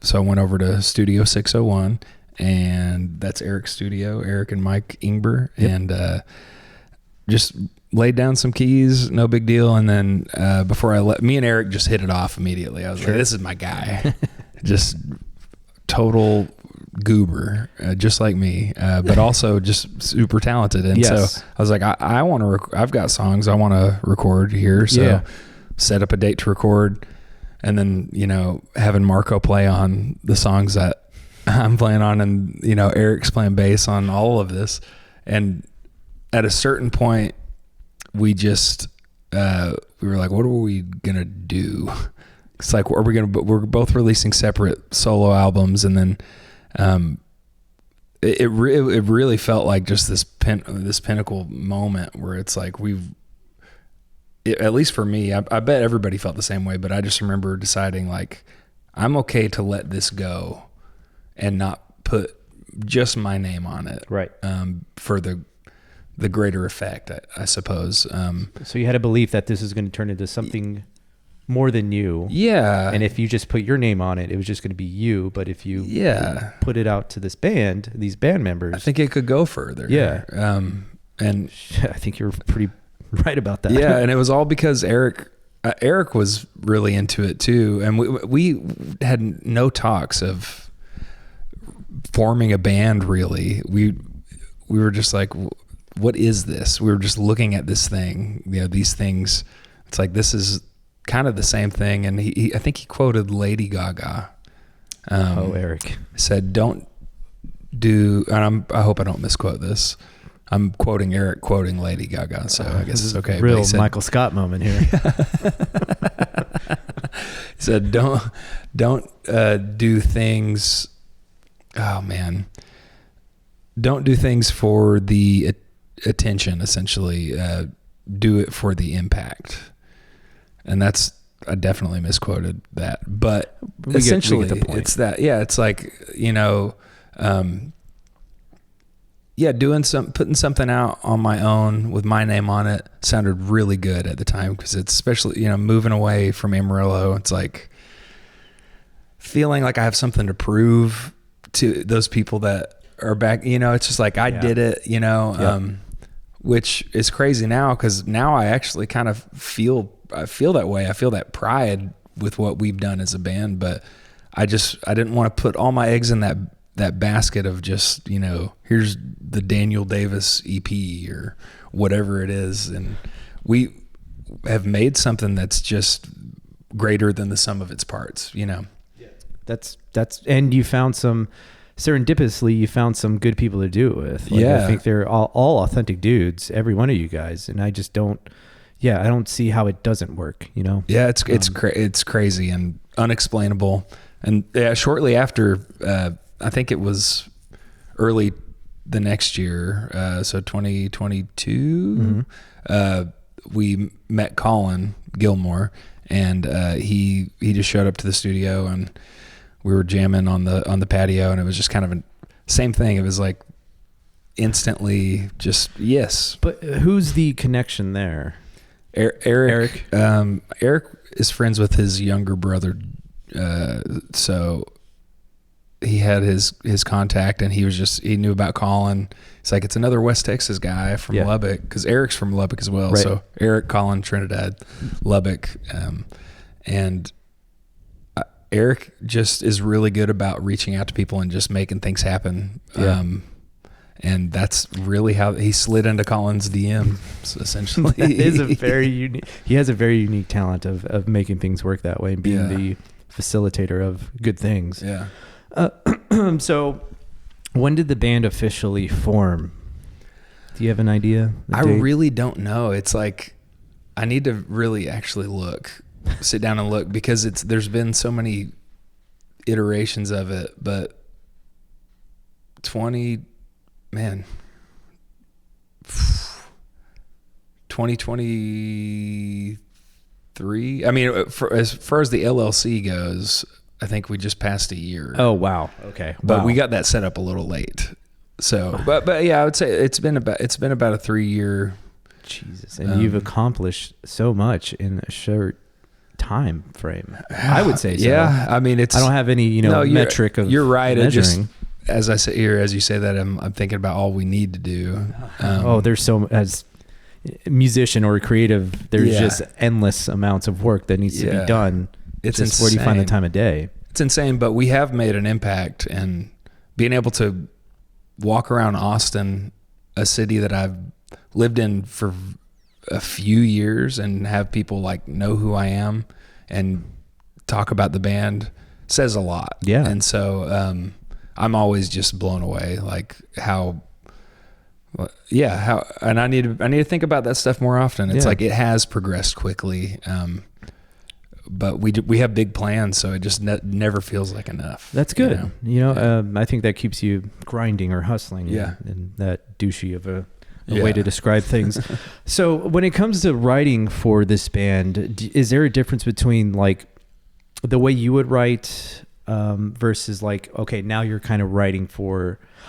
so I went over to Studio 601, and that's Eric's studio, Eric and Mike Ingber. Yep. And just laid down some keys, no big deal. And then before me and Eric just hit it off immediately. I was like, this is my guy. Just total goober, just like me, but also just super talented. And so I was like, I want to I've got songs I want to record here. So set up a date to record, and then having Marco play on the songs that I'm playing on, and Eric's playing bass on all of this. And at a certain point, we just we were like, what are we gonna do? It's we're both releasing separate solo albums, and then it really felt like just this pinnacle moment where it's at least for me, I bet everybody felt the same way, but I just remember deciding I'm okay to let this go and not put just my name on it. Right. For the greater effect, I suppose. So you had a belief that this is going to turn into something more than you. Yeah. And if you just put your name on it, it was just going to be you. But if you put it out to these band members, I think it could go further. Yeah. And I think you're pretty right about that. Yeah. And it was all because Eric was really into it too. And we had no talks of forming a band really. We were just like, what is this? We were just looking at this thing, these things. It's this is kind of the same thing. And I think he quoted Lady Gaga. Eric said, don't do, and I hope I don't misquote this. I'm quoting Eric quoting Lady Gaga, so I guess it's okay. Real Michael Scott moment here. He said, don't do things. Oh man, don't do things for the attention. Essentially, do it for the impact. And I definitely misquoted that, but essentially we get the point. It's that, it's putting something out on my own with my name on it sounded really good at the time. Cause it's especially, moving away from Amarillo. It's feeling like I have something to prove to those people that are back, it's just I did it, which is crazy now. Cause now I actually kind of feel that way. I feel that pride with what we've done as a band, but I didn't want to put all my eggs in that that basket of just, here's the Daniel Davis EP or whatever it is. And we have made something that's just greater than the sum of its parts, That's, and you found serendipitously, you found some good people to do it with. I think they're all authentic dudes, every one of you guys. And I just I don't see how it doesn't work, Yeah, it's crazy and unexplainable. And shortly after, I think it was early the next year, so 2022, we met Colin Gilmore, and he just showed up to the studio, and we were jamming on the patio, and it was just kind of a same thing. It was like instantly just yes. But who's the connection there? Eric. Eric is friends with his younger brother, so he had his contact, and he knew about Colin. It's like, it's another West Texas guy from Lubbock, because Eric's from Lubbock as well. Right. So Eric, Colin, Trinidad, Lubbock, and Eric just is really good about reaching out to people and just making things happen. Yeah. And that's really how he slid into Colin's DM, essentially. That is a very unique. He has a very unique talent of making things work that way and being the facilitator of good things. Yeah. So, when did the band officially form? Do you have an idea? I really don't know. It's like, I need to really actually sit down and look, because there's been so many iterations of it, but 2023. I mean, as far as the LLC goes, I think we just passed a year. Oh, wow. Okay. But we got that set up a little late. So, but yeah, I would say it's been about a 3-year. Jesus. And you've accomplished so much in a short time frame. I would say so. Yeah. I mean, I don't have any, metric of you're right. measuring. As I sit here, as you say that, I'm thinking about all we need to do. There's as a musician or creative, there's just endless amounts of work that needs to be done. It's just insane. Where do you find the time of day? It's insane, but we have made an impact, and being able to walk around Austin, a city that I've lived in for a few years, and have people know who I am and talk about the band, says a lot. Yeah. And so, I'm always just blown away, and I need to think about that stuff more often. It's like, it has progressed quickly. But we have big plans, so it just never feels like enough. That's good. I think that keeps you grinding or hustling. Yeah. And that douchey of a way to describe things. So when it comes to writing for this band, is there a difference between the way you would write versus okay, now you're kind of writing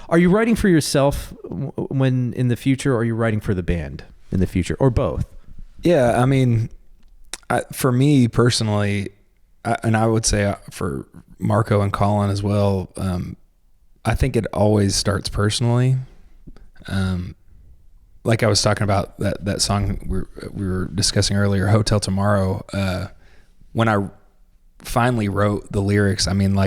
are you writing for yourself when in the future, or are you writing for the band in the future, or both? Yeah. I mean, for me personally, and I would say for Marco and Colin as well, I think it always starts personally. Like I was talking about that song we were discussing earlier, Hotel Tomorrow. When I finally wrote the lyrics, I mean,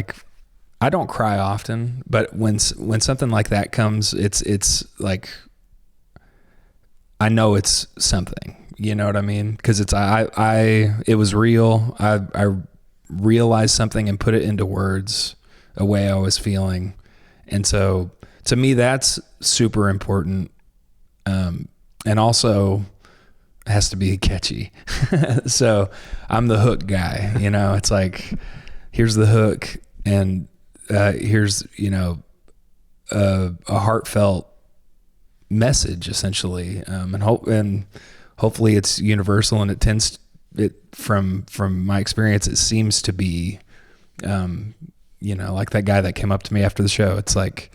I don't cry often, but when something like that comes, it's like, I know it's something. You know what I mean? Because it was real. I realized something and put it into words, a way I was feeling, and so to me that's super important. And also has to be catchy. So I'm the hook guy. It's like, here's the hook, and here's a heartfelt message, essentially, and hopefully it's universal, and from my experience, it seems to be, like that guy that came up to me after the show. It's like,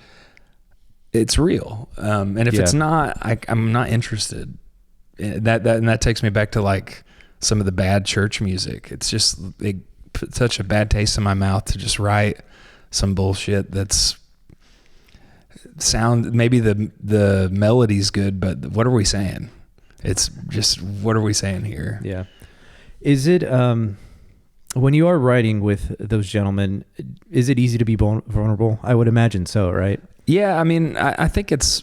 it's real. And if it's not, I'm not interested. And that takes me back to some of the bad church music. It's just, it put such a bad taste in my mouth to just write some bullshit maybe the melody's good, but what are we saying? It's just, what are we saying here? Yeah. Is it, When you are writing with those gentlemen, is it easy to be vulnerable? I would imagine so, right? Yeah, I mean, I think it's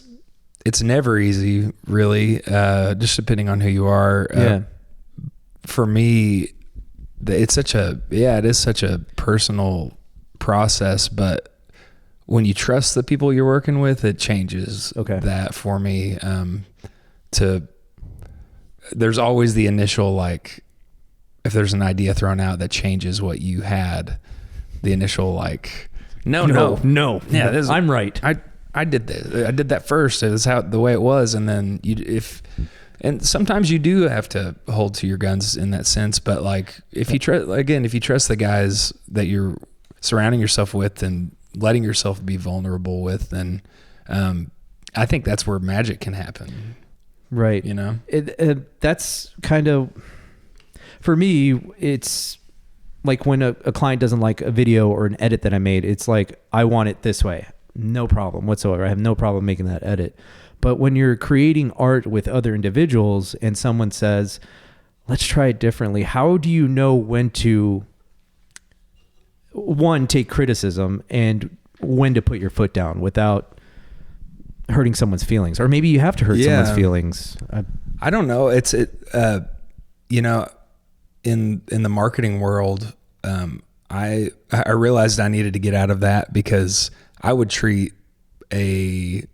never easy, really, just depending on who you are. Yeah. For me, it is such a personal process, but when you trust the people you're working with, it changes that for me. There's always the initial, like, if there's an idea thrown out that changes what you had, the initial, like, no. Yeah, I'm right. I did this. I did that first. It was the way it was. And then and sometimes you do have to hold to your guns in that sense. But like, if you trust the guys that you're surrounding yourself with and letting yourself be vulnerable with, then I think that's where magic can happen. Right. You know, that's kind of, for me, it's like when a client doesn't like a video or an edit that I made, it's like, I want it this way. No problem whatsoever. I have no problem making that edit. But when you're creating art with other individuals and someone says, let's try it differently, how do you know when to, one, take criticism and when to put your foot down without hurting someone's feelings? Or maybe you have to hurt someone's feelings. I don't know. You know, in the marketing world, I realized I needed to get out of that, because I would treat a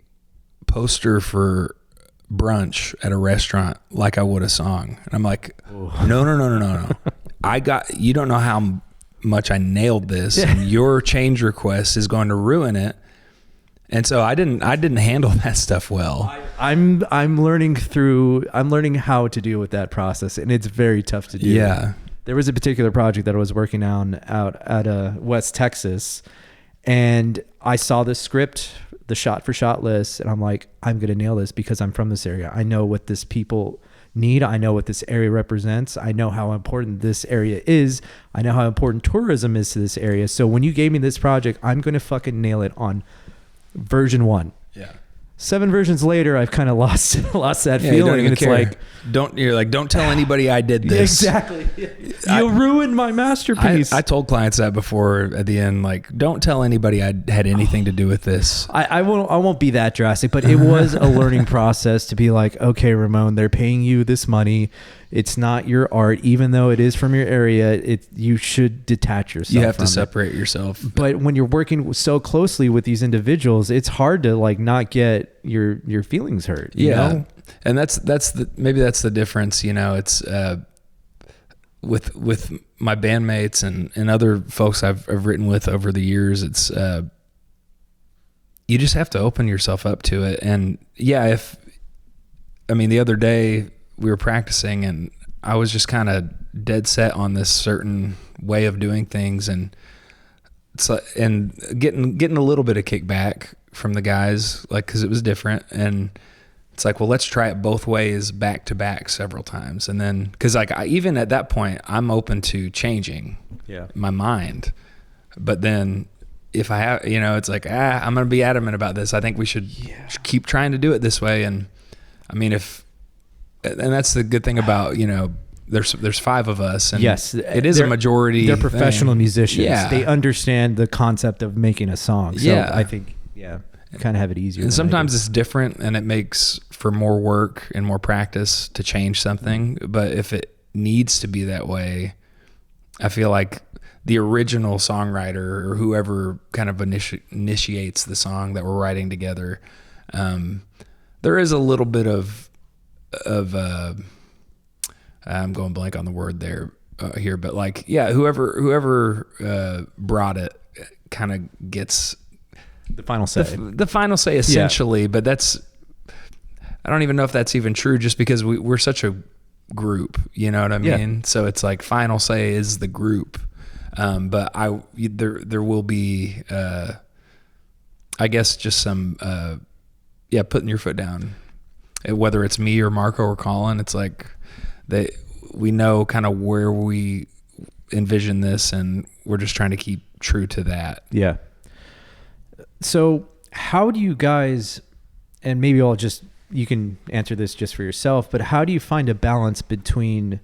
poster for brunch at a restaurant like I would a song. And I'm like, no. You don't know how much I nailed this, and your change request is going to ruin it. And so I didn't handle that stuff well. I'm learning how to deal with that process, and it's very tough to do. Yeah. There was a particular project that I was working on out at West Texas, and I saw the script, the shot for shot list, and I'm like, I'm going to nail this because I'm from this area. I know what this people need. I know what this area represents. I know how important this area is. I know how important tourism is to this area. So when you gave me this project, I'm going to fucking nail it on version 1. Yeah. 7 versions later, I've kind of lost that feeling. And it's like, don't tell anybody I did this. Exactly. You'll ruin my masterpiece. I told clients that before at the end, like, don't tell anybody I had anything to do with this. I won't be that drastic, but it was a learning process to be like, okay, Ramon, they're paying you this money. It's not your art, even though it is from your area. You should detach yourself. You have to separate yourself. But when you're working so closely with these individuals, it's hard to like not get your feelings hurt. You know? And maybe that's the difference. You know, it's with my bandmates and other folks I've written with over the years. It's you just have to open yourself up to it. And the other day we were practicing and I was just kind of dead set on this certain way of doing things, and it's like, and getting a little bit of kickback from the guys, like, cause it was different. And it's like, well, let's try it both ways back to back several times. And then, cause like even at that point, I'm open to changing my mind. But then if I have, it's like, I'm going to be adamant about this. I think we should keep trying to do it this way. And I mean, and that's the good thing about, there's 5 of us, and yes, it is a majority. They're professional musicians. Yeah. They understand the concept of making a song. So I think, kind of have it easier. And sometimes it's different, and it makes for more work and more practice to change something. But if it needs to be that way, I feel like the original songwriter or whoever kind of initiates the song that we're writing together, there is a little bit of I'm going blank on the word there here, but like, whoever brought it kind of gets the final say. The final say, essentially. But I don't even know if that's even true, just because we're such a group, you know what I mean? So it's like final say is the group. But there will be, I guess, just some, putting your foot down, whether it's me or Marco or Colin. It's like we know kind of where we envision this, and we're just trying to keep true to that. Yeah. So how do you guys, and maybe you can answer this just for yourself, but how do you find a balance between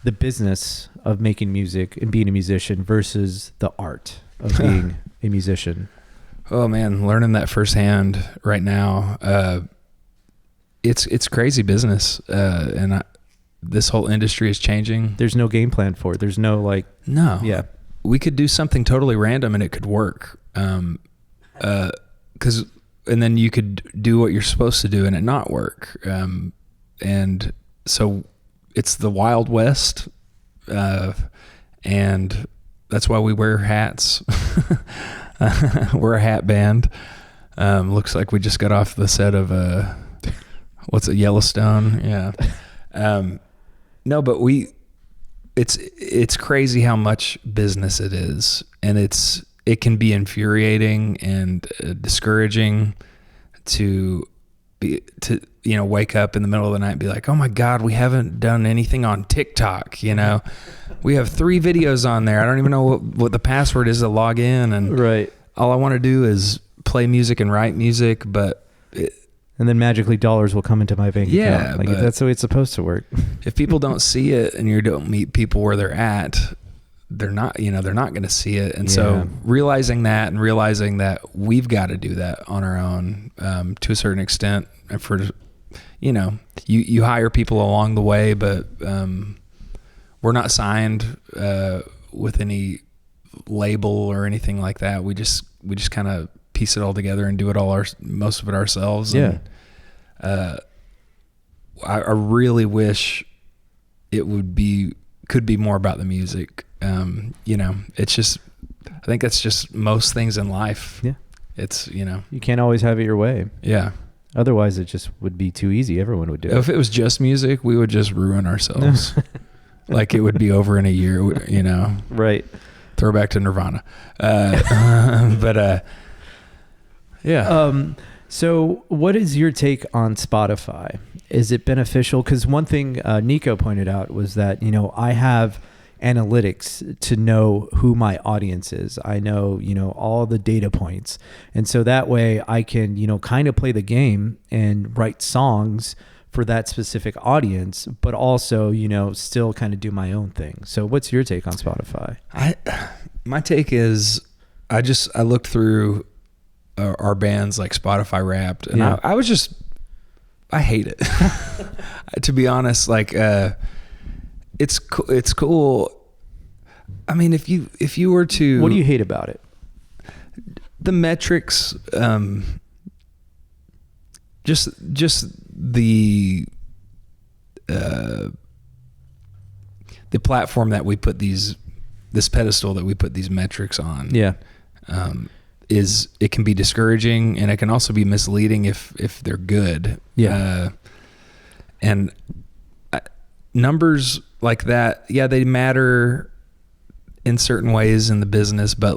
the business of making music and being a musician versus the art of being a musician? Oh man, learning that firsthand right now. It's crazy business. This whole industry is changing. There's no game plan for it. There's no no. Yeah. We could do something totally random and it could work. And then you could do what you're supposed to do and it not work. And so it's the Wild West. And that's why we wear hats. We're a hat band. Looks like we just got off the set of, what's it? Yellowstone. Yeah. No, but it's crazy how much business it is. And it can be infuriating and discouraging to wake up in the middle of the night and be like, oh my God, we haven't done anything on TikTok. We have 3 videos on there. I don't even know what the password is to log in. And right. All I want to do is play music and write music, and then magically dollars will come into my bank account. But that's the way it's supposed to work. If people don't see it and you don't meet people where they're at, they're not going to see it. And so realizing that we've got to do that on our own, to a certain extent, and for, you hire people along the way, but, we're not signed, with any label or anything like that. We just kind of piece it all together and do it most of it ourselves. Yeah. And, I really wish it could be more about the music. It's just, I think that's just most things in life. Yeah. It's, you can't always have it your way. Yeah. Otherwise it just would be too easy. Everyone would do it. If it was just music, we would just ruin ourselves. Like it would be over in a year, Right. Throwback to Nirvana. Yeah. So what is your take on Spotify? Is it beneficial? Because one thing Nico pointed out was that, I have analytics to know who my audience is. I know, all the data points. And so that way I can, kind of play the game and write songs for that specific audience, but also, still kind of do my own thing. So what's your take on Spotify? My take is I looked through our bands like Spotify Wrapped, and I hate it. To be honest, it's cool. I mean, if you were to, what do you hate about it? The metrics, just the platform that we put this pedestal that we put these metrics on. Yeah. It can be discouraging, and it can also be misleading if they're good. Yeah. And numbers like that, yeah, they matter in certain ways in the business, but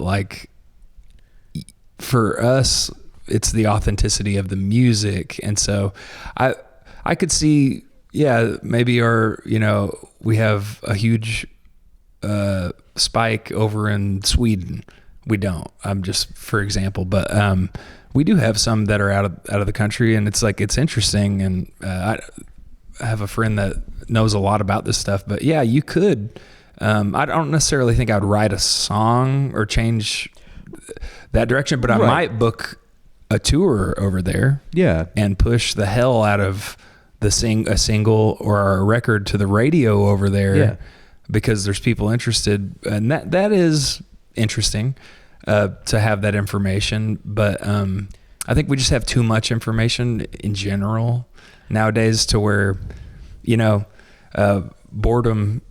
for us, it's the authenticity of the music. And so I could see, maybe we have a huge spike over in Sweden. We don't. I'm just for example, but we do have some that are out of the country, and it's interesting. And I have a friend that knows a lot about this stuff. But yeah, you could. I don't necessarily think I'd write a song or change that direction, but I might book a tour over there. Yeah, and push the hell out of a single or a record to the radio over there. Yeah. Because there's people interested, and that is interesting to have that information. But I think we just have too much information in general nowadays, to where boredom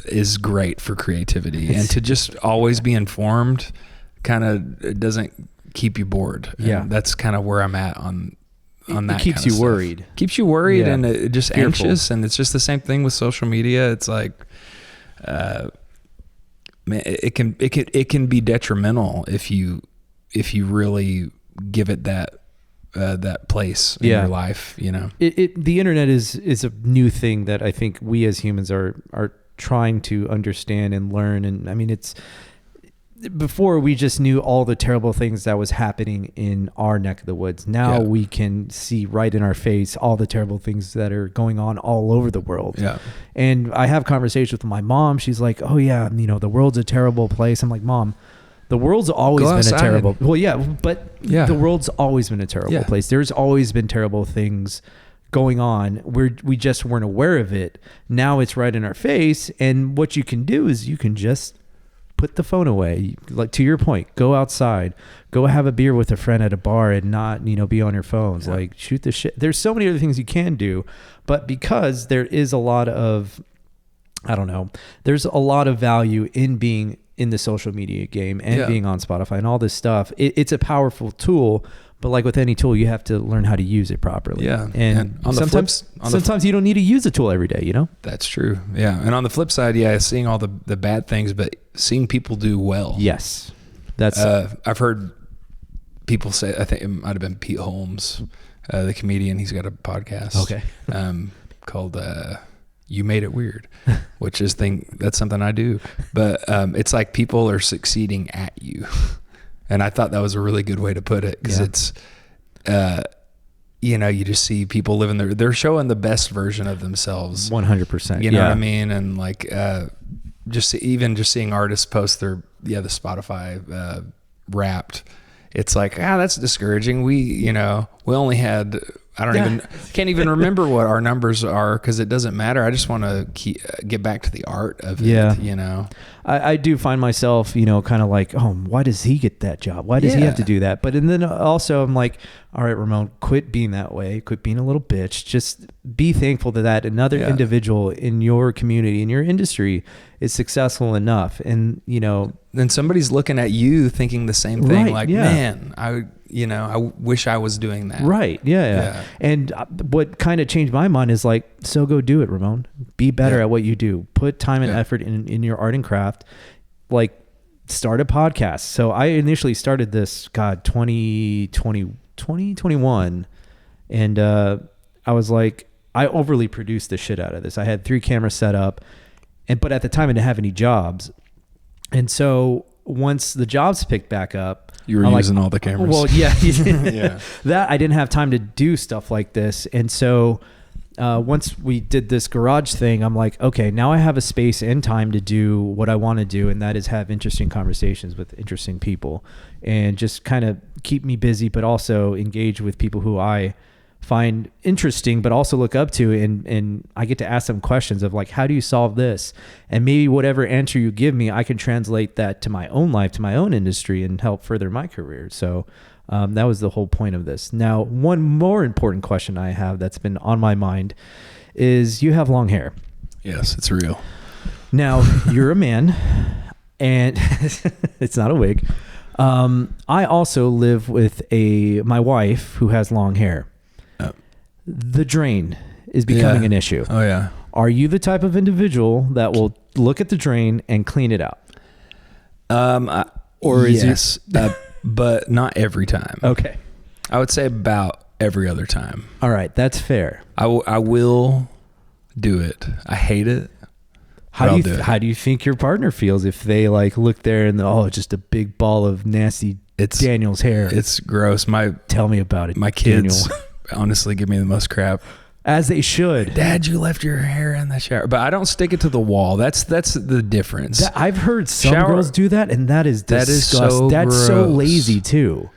is great for creativity, and to just always be informed it doesn't keep you bored. Yeah, and that's kind of where I'm at on that. It keeps you worried. Keeps you worried, and just anxious. And it's just the same thing with social media. It's like, man, it can be detrimental if you really give it that place in your life. The internet is a new thing that I think we as humans are trying to understand and learn. And I mean, before we just knew all the terrible things that was happening in our neck of the woods. Now we can see right in our face all the terrible things that are going on all over the world. Yeah. And I have conversations with my mom. She's like, oh yeah, the world's a terrible place. I'm like, Mom, the world's always been a terrible. Well, yeah, but the world's always been a terrible place. There's always been terrible things going on where we just weren't aware of it. Now it's right in our face. And what you can do is you can just put the phone away. Like, to your point, go outside, go have a beer with a friend at a bar and not, be on your phones. Yeah. Like, shoot the shit. There's so many other things you can do, but because there is a lot of, there's a lot of value in being in the social media game and being on Spotify and all this stuff. It's a powerful tool, but like with any tool, you have to learn how to use it properly. Yeah. And sometimes you don't need to use a tool every day, That's true. Yeah. And on the flip side, seeing all the bad things, but seeing people do well. Yes. That's, I've heard people say, I think it might've been Pete Holmes, the comedian. He's got a podcast called, You Made It Weird, which is that's something I do, but, it's like people are succeeding at you. And I thought that was a really good way to put it, because it's, you just see people living they're showing the best version of themselves. 100%. You know what I mean? And like, just seeing artists post the Spotify, Wrapped, it's like, that's discouraging. We only had, can't even remember what our numbers are, because it doesn't matter. I just want to get back to the art of it, I do find myself, kind of like, oh, why does he get that job? Why does he have to do that? But, and then also I'm like, all right, Ramon, quit being that way. Quit being a little bitch. Just be thankful that another individual in your community, in your industry, is successful enough. And, then somebody's looking at you thinking the same thing. Right, man, I wish I was doing that. Right. Yeah. And what kind of changed my mind is like, so go do it, Ramon. Be better at what you do. Put time and effort in your art and craft. Like, start a podcast. So I initially started this, 2021. And I was like, I overly produced the shit out of this. I had 3 cameras set up. But at the time I didn't have any jobs. And so once the jobs picked back up, you were using all the cameras. Well, that I didn't have time to do stuff like this. And so once we did this garage thing, I'm like, okay, now I have a space and time to do what I want to do. And that is have interesting conversations with interesting people and just kind of keep me busy, but also engage with people who I find interesting, but also look up to, and I get to ask them questions of like, how do you solve this? And maybe whatever answer you give me, I can translate that to my own life, to my own industry, and help further my career. So that was the whole point of this. Now, one more important question I have that's been on my mind is, you have long hair. Yes, it's real. Now, you're a man, and it's not a wig. I also live with my wife who has long hair. The drain is becoming an issue. Oh yeah. Are you the type of individual that will look at the drain and clean it out? Yes, but not every time. Okay. I would say about every other time. All right, that's fair. I will do it. I hate it. How do you think your partner feels if they like look there and it's just a big ball of nasty Daniel's hair? It's gross. Tell me about it. My kids honestly give me the most crap. As they should. Dad, you left your hair in the shower. But I don't stick it to the wall. That's the difference. I've heard some girls do that, and that is disgusting. That's so lazy too.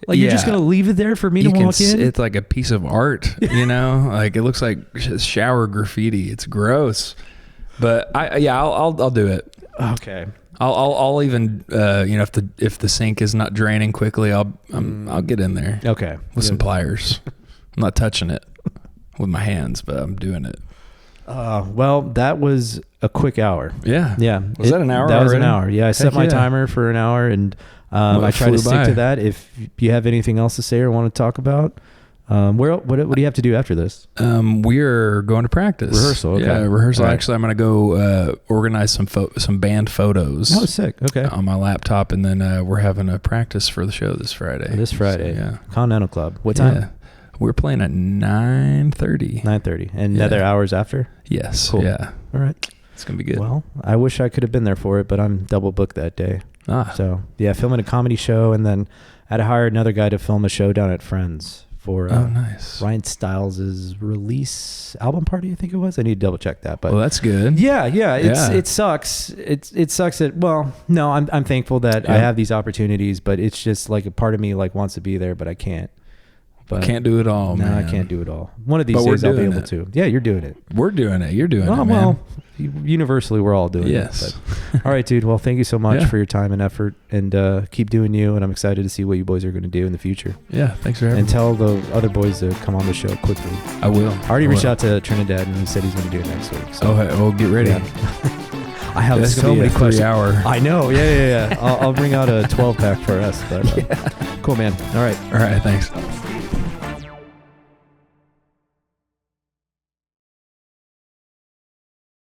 Like, you're just going to leave it there for me to walk in? It's like a piece of art, like it looks like shower graffiti. It's gross. But I'll do it. Okay. I'll even if the sink is not draining quickly, I'll get in there. Okay. With some pliers. I'm not touching it with my hands, but I'm doing it. Well, that was a quick hour. Yeah. Yeah. Was that an hour? That was an hour. Yeah. I set my timer for an hour, and I try to stick to that. If you have anything else to say or want to talk about, what do you have to do after this? We're going to practice. Rehearsal. Okay. Yeah, rehearsal. Right. Actually, I'm going to go organize some band photos. Oh, sick. Okay. On my laptop, and then we're having a practice for the show this Friday. So, yeah. Continental Club. What time? Yeah. We're playing at 9:30. 9:30. And other hours after? Yes. Cool. Yeah. All right. It's going to be good. Well, I wish I could have been there for it, but I'm double booked that day. So yeah, filming a comedy show, and then I had to hire another guy to film a show down at Friends for nice. Ryan Stiles' release album party, I think it was. I need to double check that, but well, that's good. Yeah. It sucks. It sucks that, well, no, I'm thankful that I have these opportunities, but it's just like a part of me like wants to be there, but I can't. But can't do it all, man. No, I can't do it all. One of these days I'll be able to. Yeah, you're doing it. We're doing it. You're doing it, man. Well, universally, we're all doing it. But, all right, dude. Well, thank you so much for your time and effort, and keep doing you. And I'm excited to see what you boys are going to do in the future. Yeah, thanks for having me. And tell the other boys to come on the show quickly. I will. I already reached out to Trinidad, and he said he's going to do it next week. So. Oh, get ready. Yeah. I have so many questions. 3 hour. I know. Yeah. I'll bring out a 12-pack for us. But, cool, man. All right. Thanks.